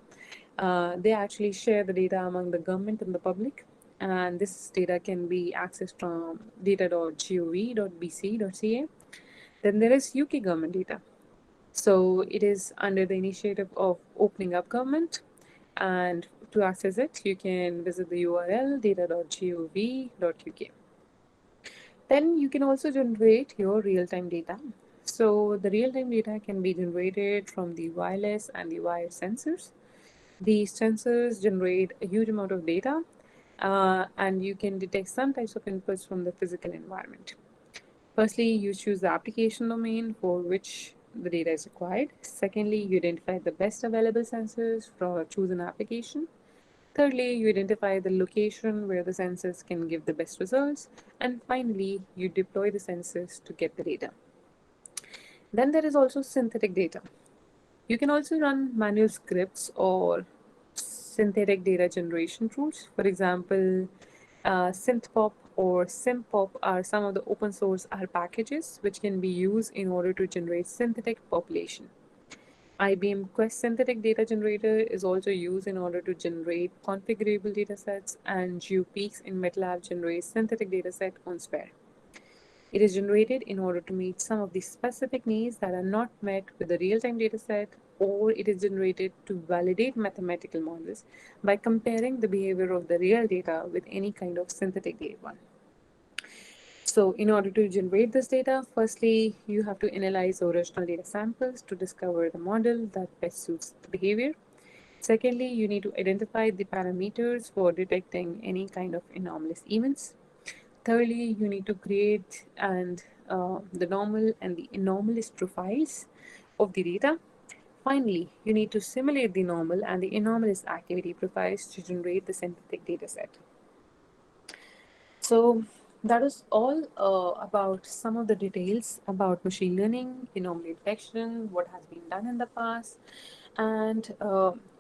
Speaker 1: they actually share the data among the government and the public. And this data can be accessed from data.gov.bc.ca. Then there is UK government data. So it is under the initiative of Opening Up Government. And to access it, you can visit the URL data.gov.uk. Then you can also generate your real-time data. So the real-time data can be generated from the wireless and the wired sensors. These sensors generate a huge amount of data, and you can detect some types of inputs from the physical environment. Firstly, you choose the application domain for which the data is required. Secondly, you identify the best available sensors for a chosen application. Thirdly, you identify the location where the sensors can give the best results. And finally, you deploy the sensors to get the data. Then there is also synthetic data. You can also run manual scripts or synthetic data generation tools. For example, synthpop or simpop are some of the open source R packages which can be used in order to generate synthetic population. IBM Quest synthetic data generator is also used in order to generate configurable datasets, and GeoPeaks in MATLAB generates synthetic dataset on Sphere. It is generated in order to meet some of the specific needs that are not met with the real-time dataset, or it is generated to validate mathematical models by comparing the behavior of the real data with any kind of synthetic data one. So in order to generate this data, firstly, you have to analyze the original data samples to discover the model that best suits the behavior. Secondly, you need to identify the parameters for detecting any kind of anomalous events. Thirdly, you need to create and the normal and the anomalous profiles of the data. Finally, you need to simulate the normal and the anomalous activity profiles to generate the synthetic dataset. So that is all about some of the details about machine learning, anomaly detection, what has been done in the past, and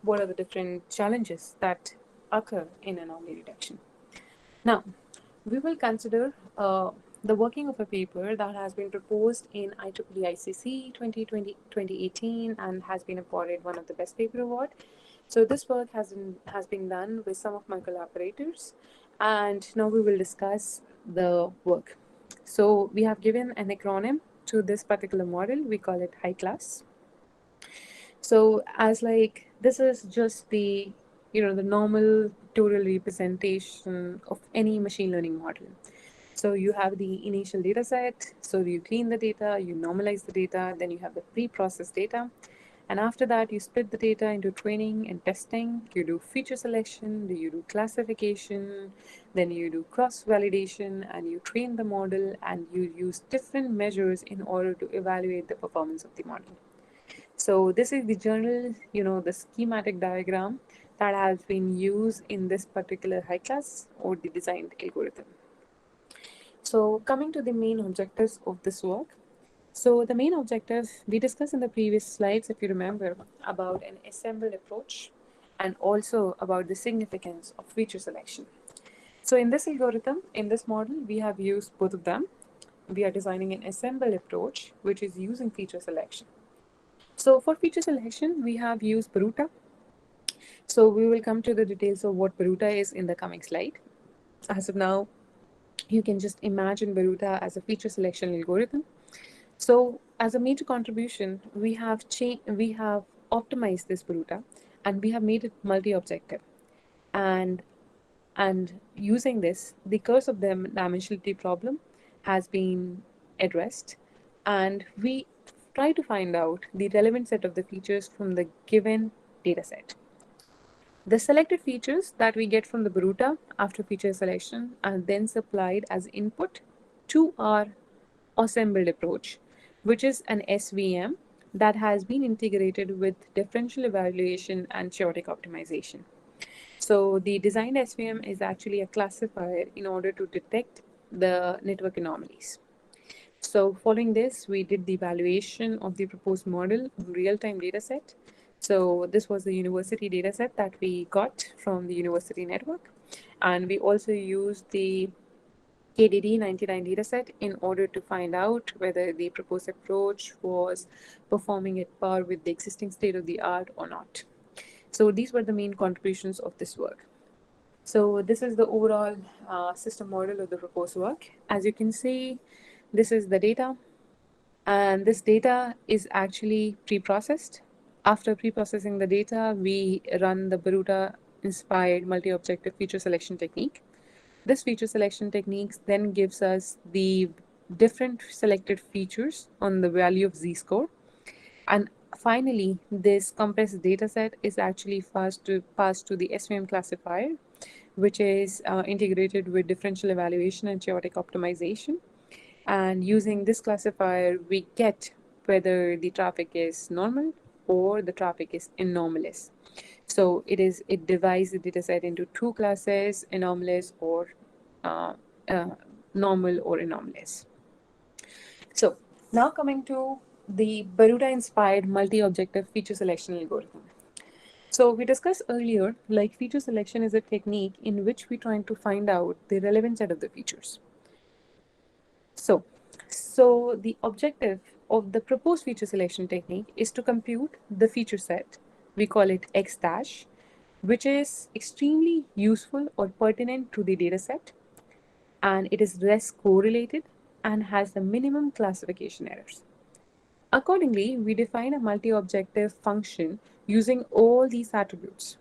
Speaker 1: what are the different challenges that occur in anomaly detection. Now, we will consider the working of a paper that has been proposed in IEEE ICC 2018 and has been awarded one of the Best Paper Award. So this work has been done with some of my collaborators, and now we will discuss the work. So we have given an acronym to this particular model. We call it high class. So as like this is just the the normal total representation of any machine learning model. So you have the initial data set, so you clean the data, you normalize the data, then you have the pre-processed data. And after that, you split the data into training and testing. You do feature selection, you do classification, then you do cross-validation, and you train the model, and you use different measures in order to evaluate the performance of the model. So this is the general, the schematic diagram that has been used in this particular high class or the designed algorithm. So coming to the main objectives of this work. So the main objective we discussed in the previous slides, if you remember, about an assembled approach and also about the significance of feature selection. So in this algorithm, in this model, we have used both of them. We are designing an assembled approach, which is using feature selection. So for feature selection, we have used BORUTA. So we will come to the details of what BORUTA is in the coming slide. As of now, you can just imagine BORUTA as a feature selection algorithm. So as a major contribution, we have optimized this BORUTA and we have made it multi-objective. And using this, the curse of the dimensionality problem has been addressed, and we try to find out the relevant set of the features from the given dataset. The selected features that we get from the BORUTA after feature selection are then supplied as input to our assembled approach, which is an SVM that has been integrated with differential evaluation and chaotic optimization. So the designed SVM is actually a classifier in order to detect the network anomalies. So following this, we did the evaluation of the proposed model on real-time dataset. So this was the university dataset that we got from the university network. And we also used the KDD 99 dataset in order to find out whether the proposed approach was performing at par with the existing state of the art or not. So these were the main contributions of this work. So this is the overall system model of the proposed work. As you can see, this is the data, and this data is actually pre-processed. After pre-processing the data, we run the BORUTA inspired multi-objective feature selection technique. This feature selection techniques then gives us the different selected features on the value of z-score. And finally, this compressed data set is actually passed to the SVM classifier, which is integrated with differential evaluation and chaotic optimization. And using this classifier, we get whether the traffic is normal or the traffic is anomalous. So it divides the dataset into two classes: anomalous or uh, uh, normal or anomalous. So now coming to the BORUTA-inspired multi-objective feature selection algorithm. So we discussed earlier, like feature selection is a technique in which we're trying to find out the relevant set of the features. So, so the objective of the proposed feature selection technique is to compute the feature set. We call it X dash, which is extremely useful or pertinent to the dataset, and it is less correlated and has the minimum classification errors. Accordingly, we define a multi-objective function using all these attributes.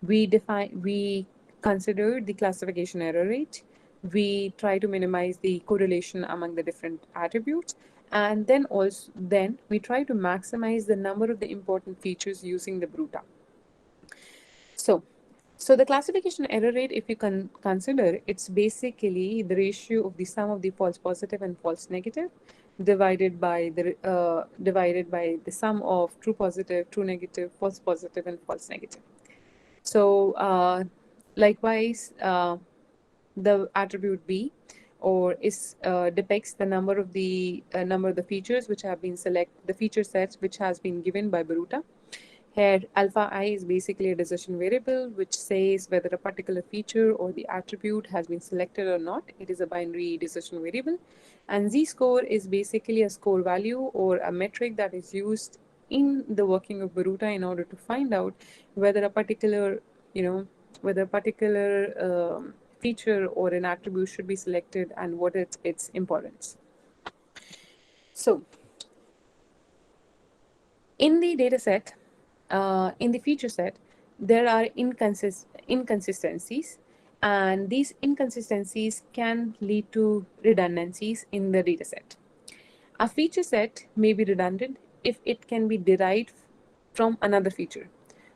Speaker 1: We consider the classification error rate. We try to minimize the correlation among the different attributes, and then we try to maximize the number of the important features using the BORUTA. So, so the classification error rate, if you can consider, it's basically the ratio of the sum of the false positive and false negative divided by the sum of true positive, true negative, false positive, and false negative. So, likewise, the attribute B or is depicts the number of the features which have been the feature sets which has been given by BORUTA. Here, alpha I is basically a decision variable which says whether a particular feature or the attribute has been selected or not. It is a binary decision variable. And Z score is basically a score value or a metric that is used in the working of BORUTA in order to find out whether a particular, you know, whether a particular feature or an attribute should be selected and what is its importance. So, in the data set, in the feature set, there are inconsistencies, and these inconsistencies can lead to redundancies in the data set. A feature set may be redundant if it can be derived from another feature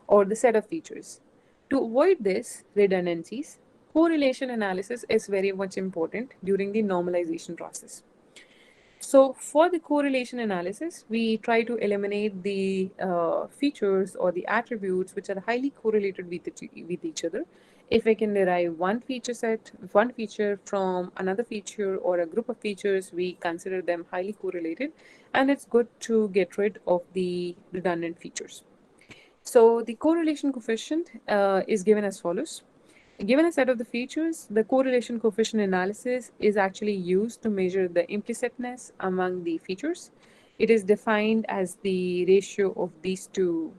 Speaker 1: or the set of features. To avoid this redundancies, correlation analysis is very much important during the normalization process. So for the correlation analysis, we try to eliminate the features or the attributes which are highly correlated with each other. If we can derive one feature from another feature or a group of features, we consider them highly correlated, and it's good to get rid of the redundant features. So the correlation coefficient is given as follows. Given a set of the features, the correlation coefficient analysis is actually used to measure the implicitness among the features. It is defined as the ratio of these two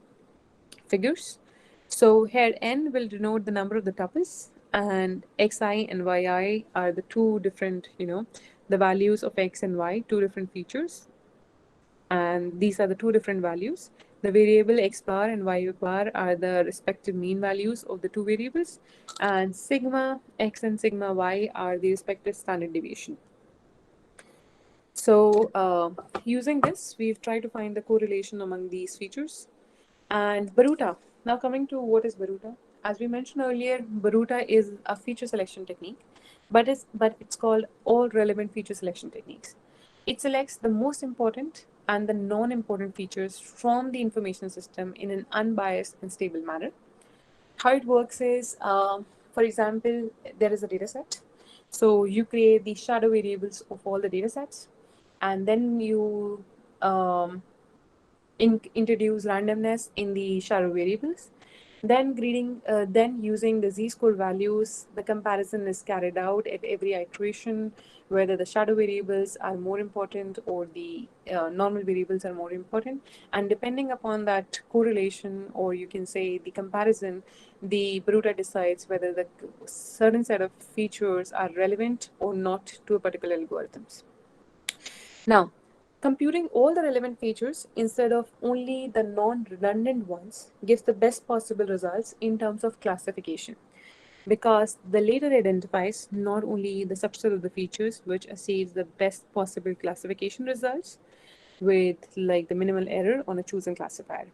Speaker 1: figures. So here n will denote the number of the tuples, and xi and yi are the two different, the values of x and y, two different features, and these are the two different values. The variable x bar and y bar are the respective mean values of the two variables, and sigma x and sigma y are the respective standard deviation. So using this, we've tried to find the correlation among these features. And BORUTA. Now coming to what is BORUTA. As we mentioned earlier, BORUTA is a feature selection technique, but it's called all relevant feature selection techniques. It selects the most important and the non-important features from the information system in an unbiased and stable manner. How it works is, for example, there is a data set. So you create the shadow variables of all the data sets, and then you introduce randomness in the shadow variables. Then using the z-score values, the comparison is carried out at every iteration, whether the shadow variables are more important or the normal variables are more important. And depending upon that correlation, or you can say the comparison, the BORUTA decides whether the certain set of features are relevant or not to a particular algorithms. Now, computing all the relevant features instead of only the non-redundant ones gives the best possible results in terms of classification, because the latter identifies not only the subset of the features which achieves the best possible classification results with like the minimal error on a chosen classifier,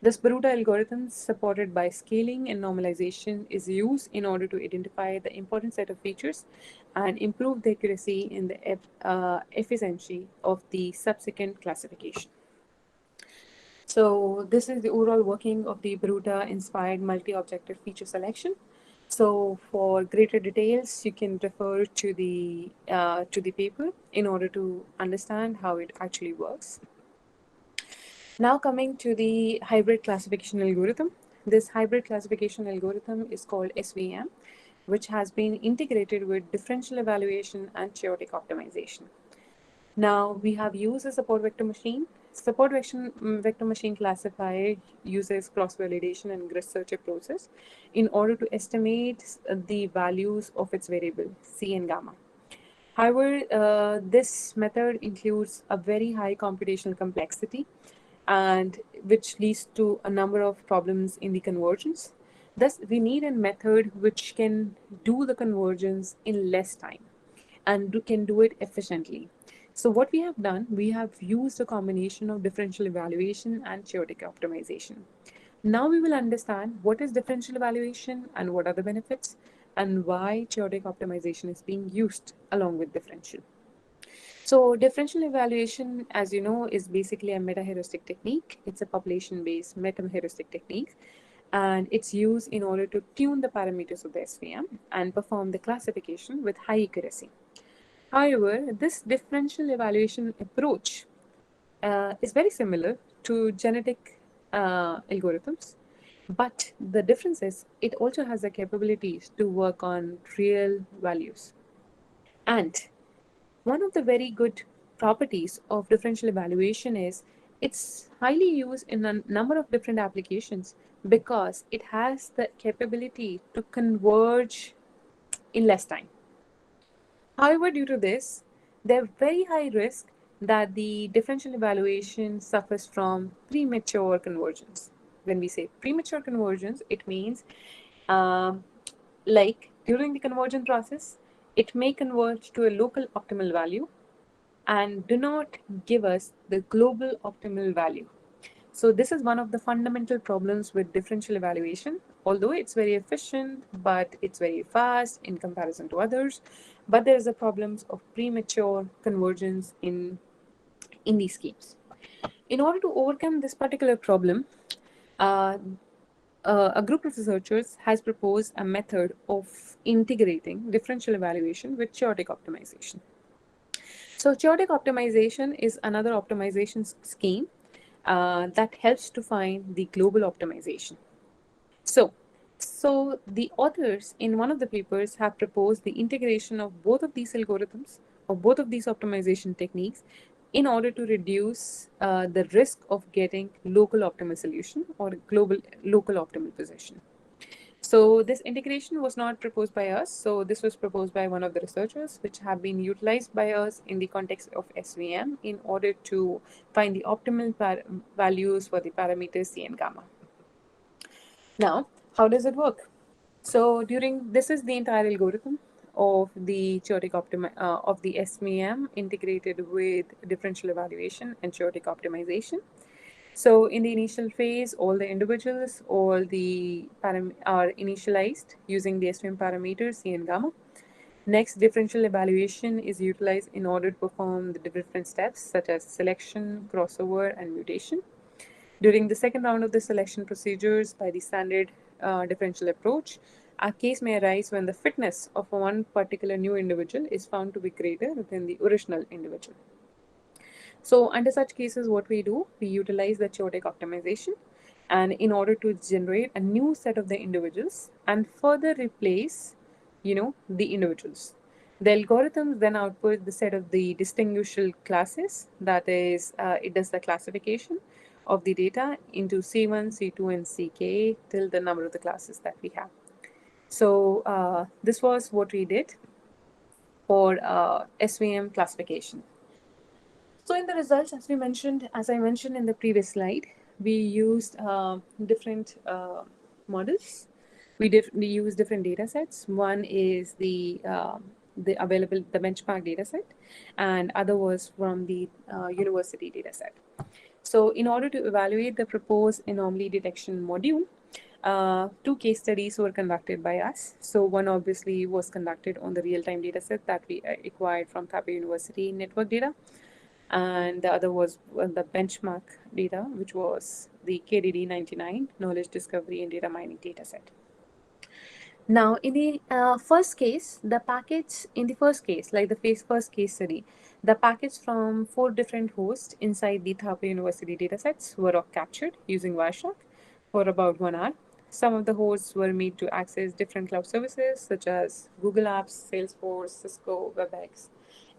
Speaker 1: This BORUTA algorithm, supported by scaling and normalization, is used in order to identify the important set of features and improve the accuracy in the efficiency of the subsequent classification. So this is the overall working of the BORUTA inspired multi-objective feature selection. So for greater details, you can refer to the paper in order to understand how it actually works. Now coming to the hybrid classification algorithm. This hybrid classification algorithm is called SVM, which has been integrated with differential evaluation and chaotic optimization. Now we have used a support vector machine. Vector machine classifier uses cross-validation and grid search approaches in order to estimate the values of its variable C and gamma. However, this method includes a very high computational complexity and which leads to a number of problems in the convergence. Thus, we need a method which can do the convergence in less time and can do it efficiently. So what we have done, we have used a combination of differential evaluation and chaotic optimization. Now we will understand what is differential evaluation and what are the benefits and why chaotic optimization is being used along with differential. So differential evaluation, as you know, is basically a meta-heuristic technique. It's a population-based meta-heuristic technique, and it's used in order to tune the parameters of the SVM and perform the classification with high accuracy. However, this differential evaluation approach is very similar to genetic algorithms, but the difference is it also has the capabilities to work on real values. And one of the very good properties of differential evaluation is it's highly used in a number of different applications because it has the capability to converge in less time. However, due to this, there's very high risk that the differential evaluation suffers from premature convergence. When we say premature convergence, it means um, like during the convergence process, it may converge to a local optimal value and do not give us the global optimal value. So this is one of the fundamental problems with differential evaluation. Although it's very efficient, but it's very fast in comparison to others, but there is a problems of premature convergence in these schemes. In order to overcome this particular problem, uh, a group of researchers has proposed a method of integrating differential evaluation with chaotic optimization. So chaotic optimization is another optimization scheme that helps to find the global optimization. So, so the authors in one of the papers have proposed the integration of both of these algorithms or both of these optimization techniques in order to reduce the risk of getting local optimal solution or global local optimal position. So this integration was not proposed by us. So this was proposed by one of the researchers, which have been utilized by us in the context of SVM in order to find the optimal values for the parameters C and gamma. Now, how does it work? So this is the entire algorithm of the of the SVM integrated with differential evaluation and chaotic optimization. So in the initial phase, all the individuals, all the are initialized using the SVM parameters C and gamma. Next, differential evaluation is utilized in order to perform the different steps such as selection, crossover, and mutation. During the second round of the selection procedures by the standard differential approach, a case may arise when the fitness of one particular new individual is found to be greater than the original individual. So under such cases, what we do, we utilize the chaotic optimization and in order to generate a new set of the individuals and further replace, the individuals. The algorithms then output the set of the distinguishable classes. That is, it does the classification of the data into C1, C2, and CK till the number of the classes that we have. So this was what we did for SVM classification. So in the results, as I mentioned in the previous slide, we used different models. We use different data sets. One is the benchmark data set, and other was from the university data set. So, in order to evaluate the proposed anomaly detection module, two case studies were conducted by us. So, one obviously was conducted on the real time data set that we acquired from Taipei University network data, and the other was the benchmark data, which was the KDD 99 knowledge discovery and data mining data set. Now, in the first case, the packets in the first case, like the first case study, the packets from 4 different hosts inside the Thapa University datasets were captured using Wireshark for about 1 hour. Some of the hosts were made to access different cloud services such as Google Apps, Salesforce, Cisco, WebEx,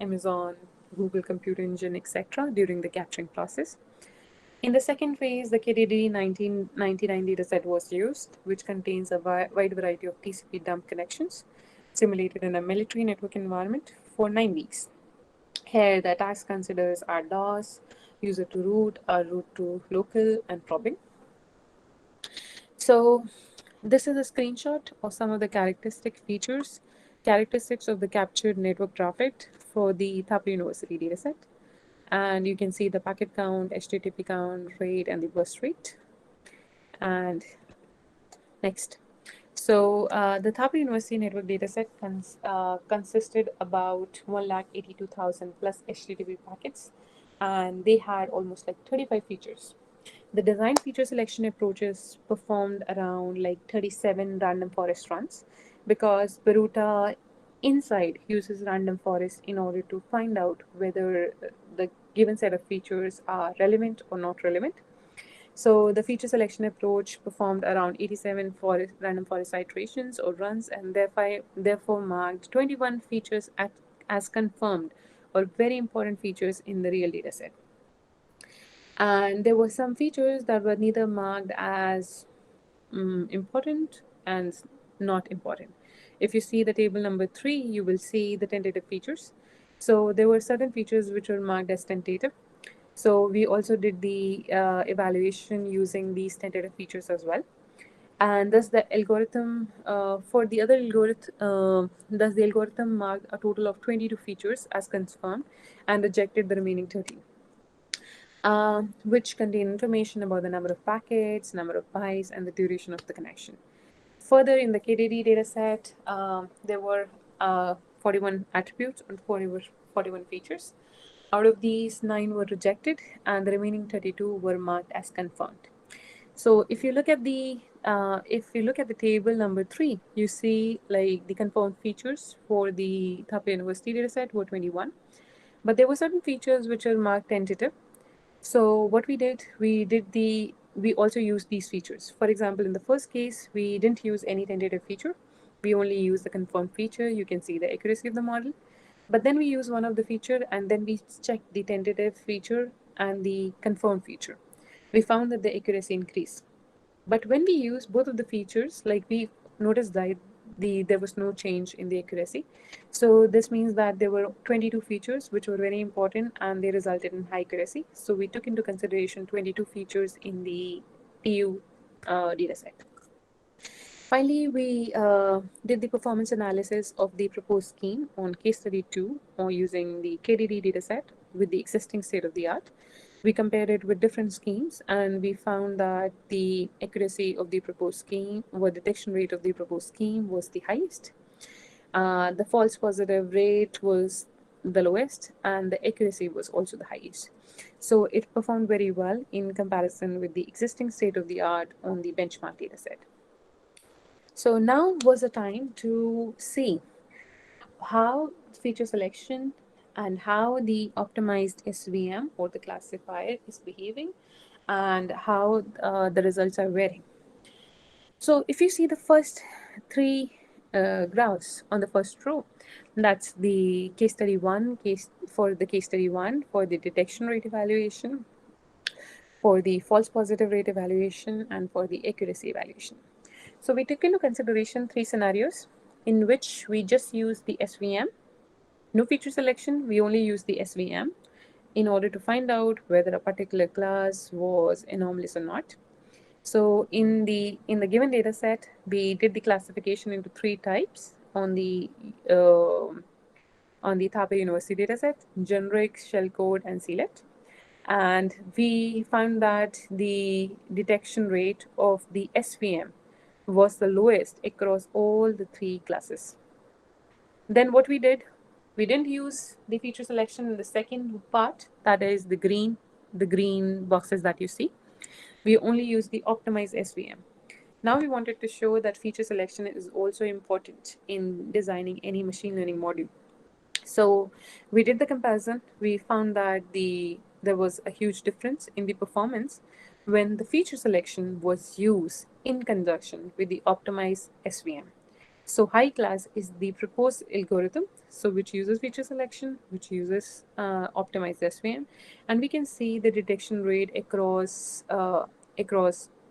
Speaker 1: Amazon, Google Computer Engine, etc. during the capturing process. In the second phase, the KDD 1999 dataset was used, which contains a wide variety of TCP dump connections simulated in a military network environment for 9 weeks. Here, the attacks considers are DOS, user to root, or root to local, and probing. So, this is a screenshot of some of the characteristics of the captured network traffic for the Thapa University dataset. And you can see the packet count, HTTP count, rate, and the burst rate. And next. So the Thapa University network dataset consisted about 182,000 plus HTTP packets, and they had almost like 35 features. The design feature selection approaches performed around like 37 random forest runs because BORUTA inside uses random forest in order to find out whether the given set of features are relevant or not relevant. So the feature selection approach performed around 87 random forest iterations or runs, and therefore marked 21 features as confirmed or very important features in the real dataset. And there were some features that were neither marked as important and not important. If you see the table number 3, you will see the tentative features. So there were certain features which were marked as tentative. So we also did the evaluation using these tentative features as well. And thus the algorithm for the other algorithm, thus the algorithm marked a total of 22 features as confirmed and rejected the remaining 13, which contain information about the number of packets, number of bytes, and the duration of the connection. Further, in the KDD dataset, there were 41 attributes and 41 features. Out of these, 9 were rejected, and the remaining 32 were marked as confirmed. So, if you look at the table number 3, you see like the confirmed features for the Thapa University dataset were 21, but there were certain features which are marked tentative. So what we also used these features. For example, in the first case, we didn't use any tentative feature. We only used the confirmed feature. You can see the accuracy of the model. But then we use one of the feature and then we check the tentative feature and the confirmed feature. We found that the accuracy increased. But when we use both of the features, like we noticed that there was no change in the accuracy. So this means that there were 22 features which were very important and they resulted in high accuracy. So we took into consideration 22 features in the TU dataset. Finally, we did the performance analysis of the proposed scheme on case study 2 or using the KDD dataset with the existing state of the art. We compared it with different schemes and we found that the accuracy of the proposed scheme or detection rate of the proposed scheme was the highest. The false positive rate was the lowest and the accuracy was also the highest. So it performed very well in comparison with the existing state of the art on the benchmark dataset. So now was the time to see how feature selection and how the optimized SVM or the classifier is behaving and how the results are varying. So if you see the first 3 graphs on the first row, that's the case study 1, for the detection rate evaluation, for the false positive rate evaluation, and for the accuracy evaluation. So we took into consideration 3 scenarios in which we just use the SVM. No feature selection, we only use the SVM in order to find out whether a particular class was anomalous or not. So in the given data set, we did the classification into 3 types on the Thapa University dataset: generic, shellcode, and select. and we found that the detection rate of the SVM was the lowest across all the three classes. Then what we didn't use the feature selection in the second part, that is the green boxes that you see. We only used the optimized SVM. Now we wanted to show that feature selection is also important in designing any machine learning module. So we did the comparison. We found that there was a huge difference in the performance when the feature selection was used in conjunction with the optimized SVM. So high class is the proposed algorithm, so which uses feature selection, which uses optimized SVM, and we can see the detection rate across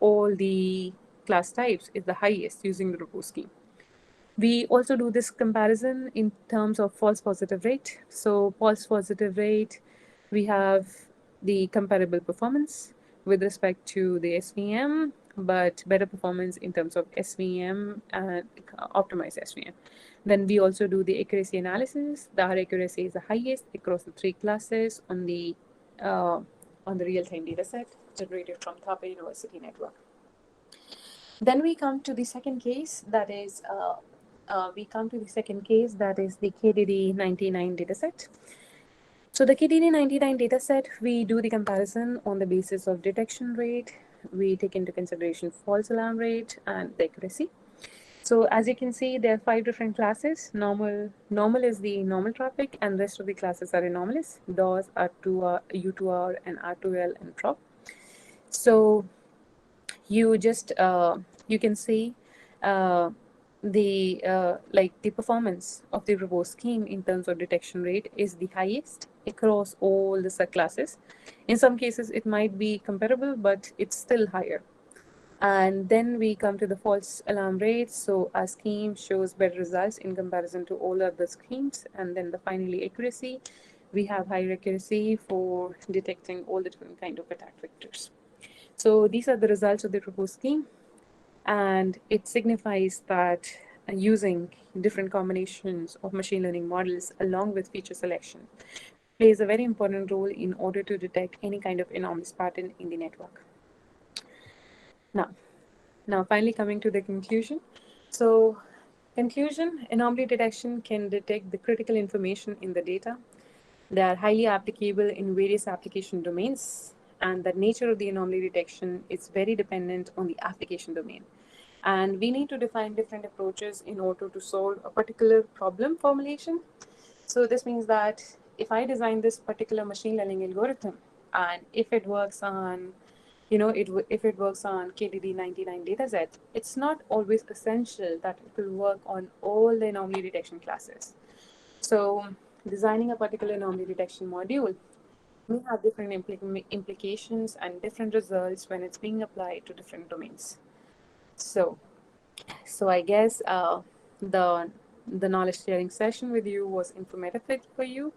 Speaker 1: all the class types is the highest using the proposed scheme. We also do this comparison in terms of false positive rate. So false positive rate, we have the comparable performance with respect to the SVM, but better performance in terms of SVM and optimized SVM. Then we also do the accuracy analysis. The R accuracy is the highest across the three classes uh, on the real-time dataset generated from Thapa University network. Then we come to the second case, that is the KDD 99 dataset. So the KDD 99 dataset, we do the comparison on the basis of detection rate. We take into consideration false alarm rate and the accuracy. So as you can see, there are 5 different classes. Normal is the normal traffic, and rest of the classes are anomalous. DOS, R2R, U2R, and R2L and prop. So you can see uh, the performance of the proposed scheme in terms of detection rate is the highest across all the subclasses. In some cases it might be comparable, but it's still higher. And then we come to the false alarm rate. So our scheme shows better results in comparison to all other schemes. And then finally accuracy, we have higher accuracy for detecting all the different kind of attack vectors. So these are the results of the proposed scheme, and it signifies that using different combinations of machine learning models along with feature selection plays a very important role in order to detect any kind of anomalous pattern in the network. Now, finally coming to the conclusion. So, conclusion, anomaly detection can detect the critical information in the data. They are highly applicable in various application domains, and the nature of the anomaly detection is very dependent on the application domain. And we need to define different approaches in order to solve a particular problem formulation. So this means that if I design this particular machine learning algorithm, and if it works on if it works on KDD 99 dataset, it's not always essential that it will work on all the anomaly detection classes. So designing a particular anomaly detection module may have different implications and different results when it's being applied to different domains. So I guess the knowledge sharing session with you was informative for you.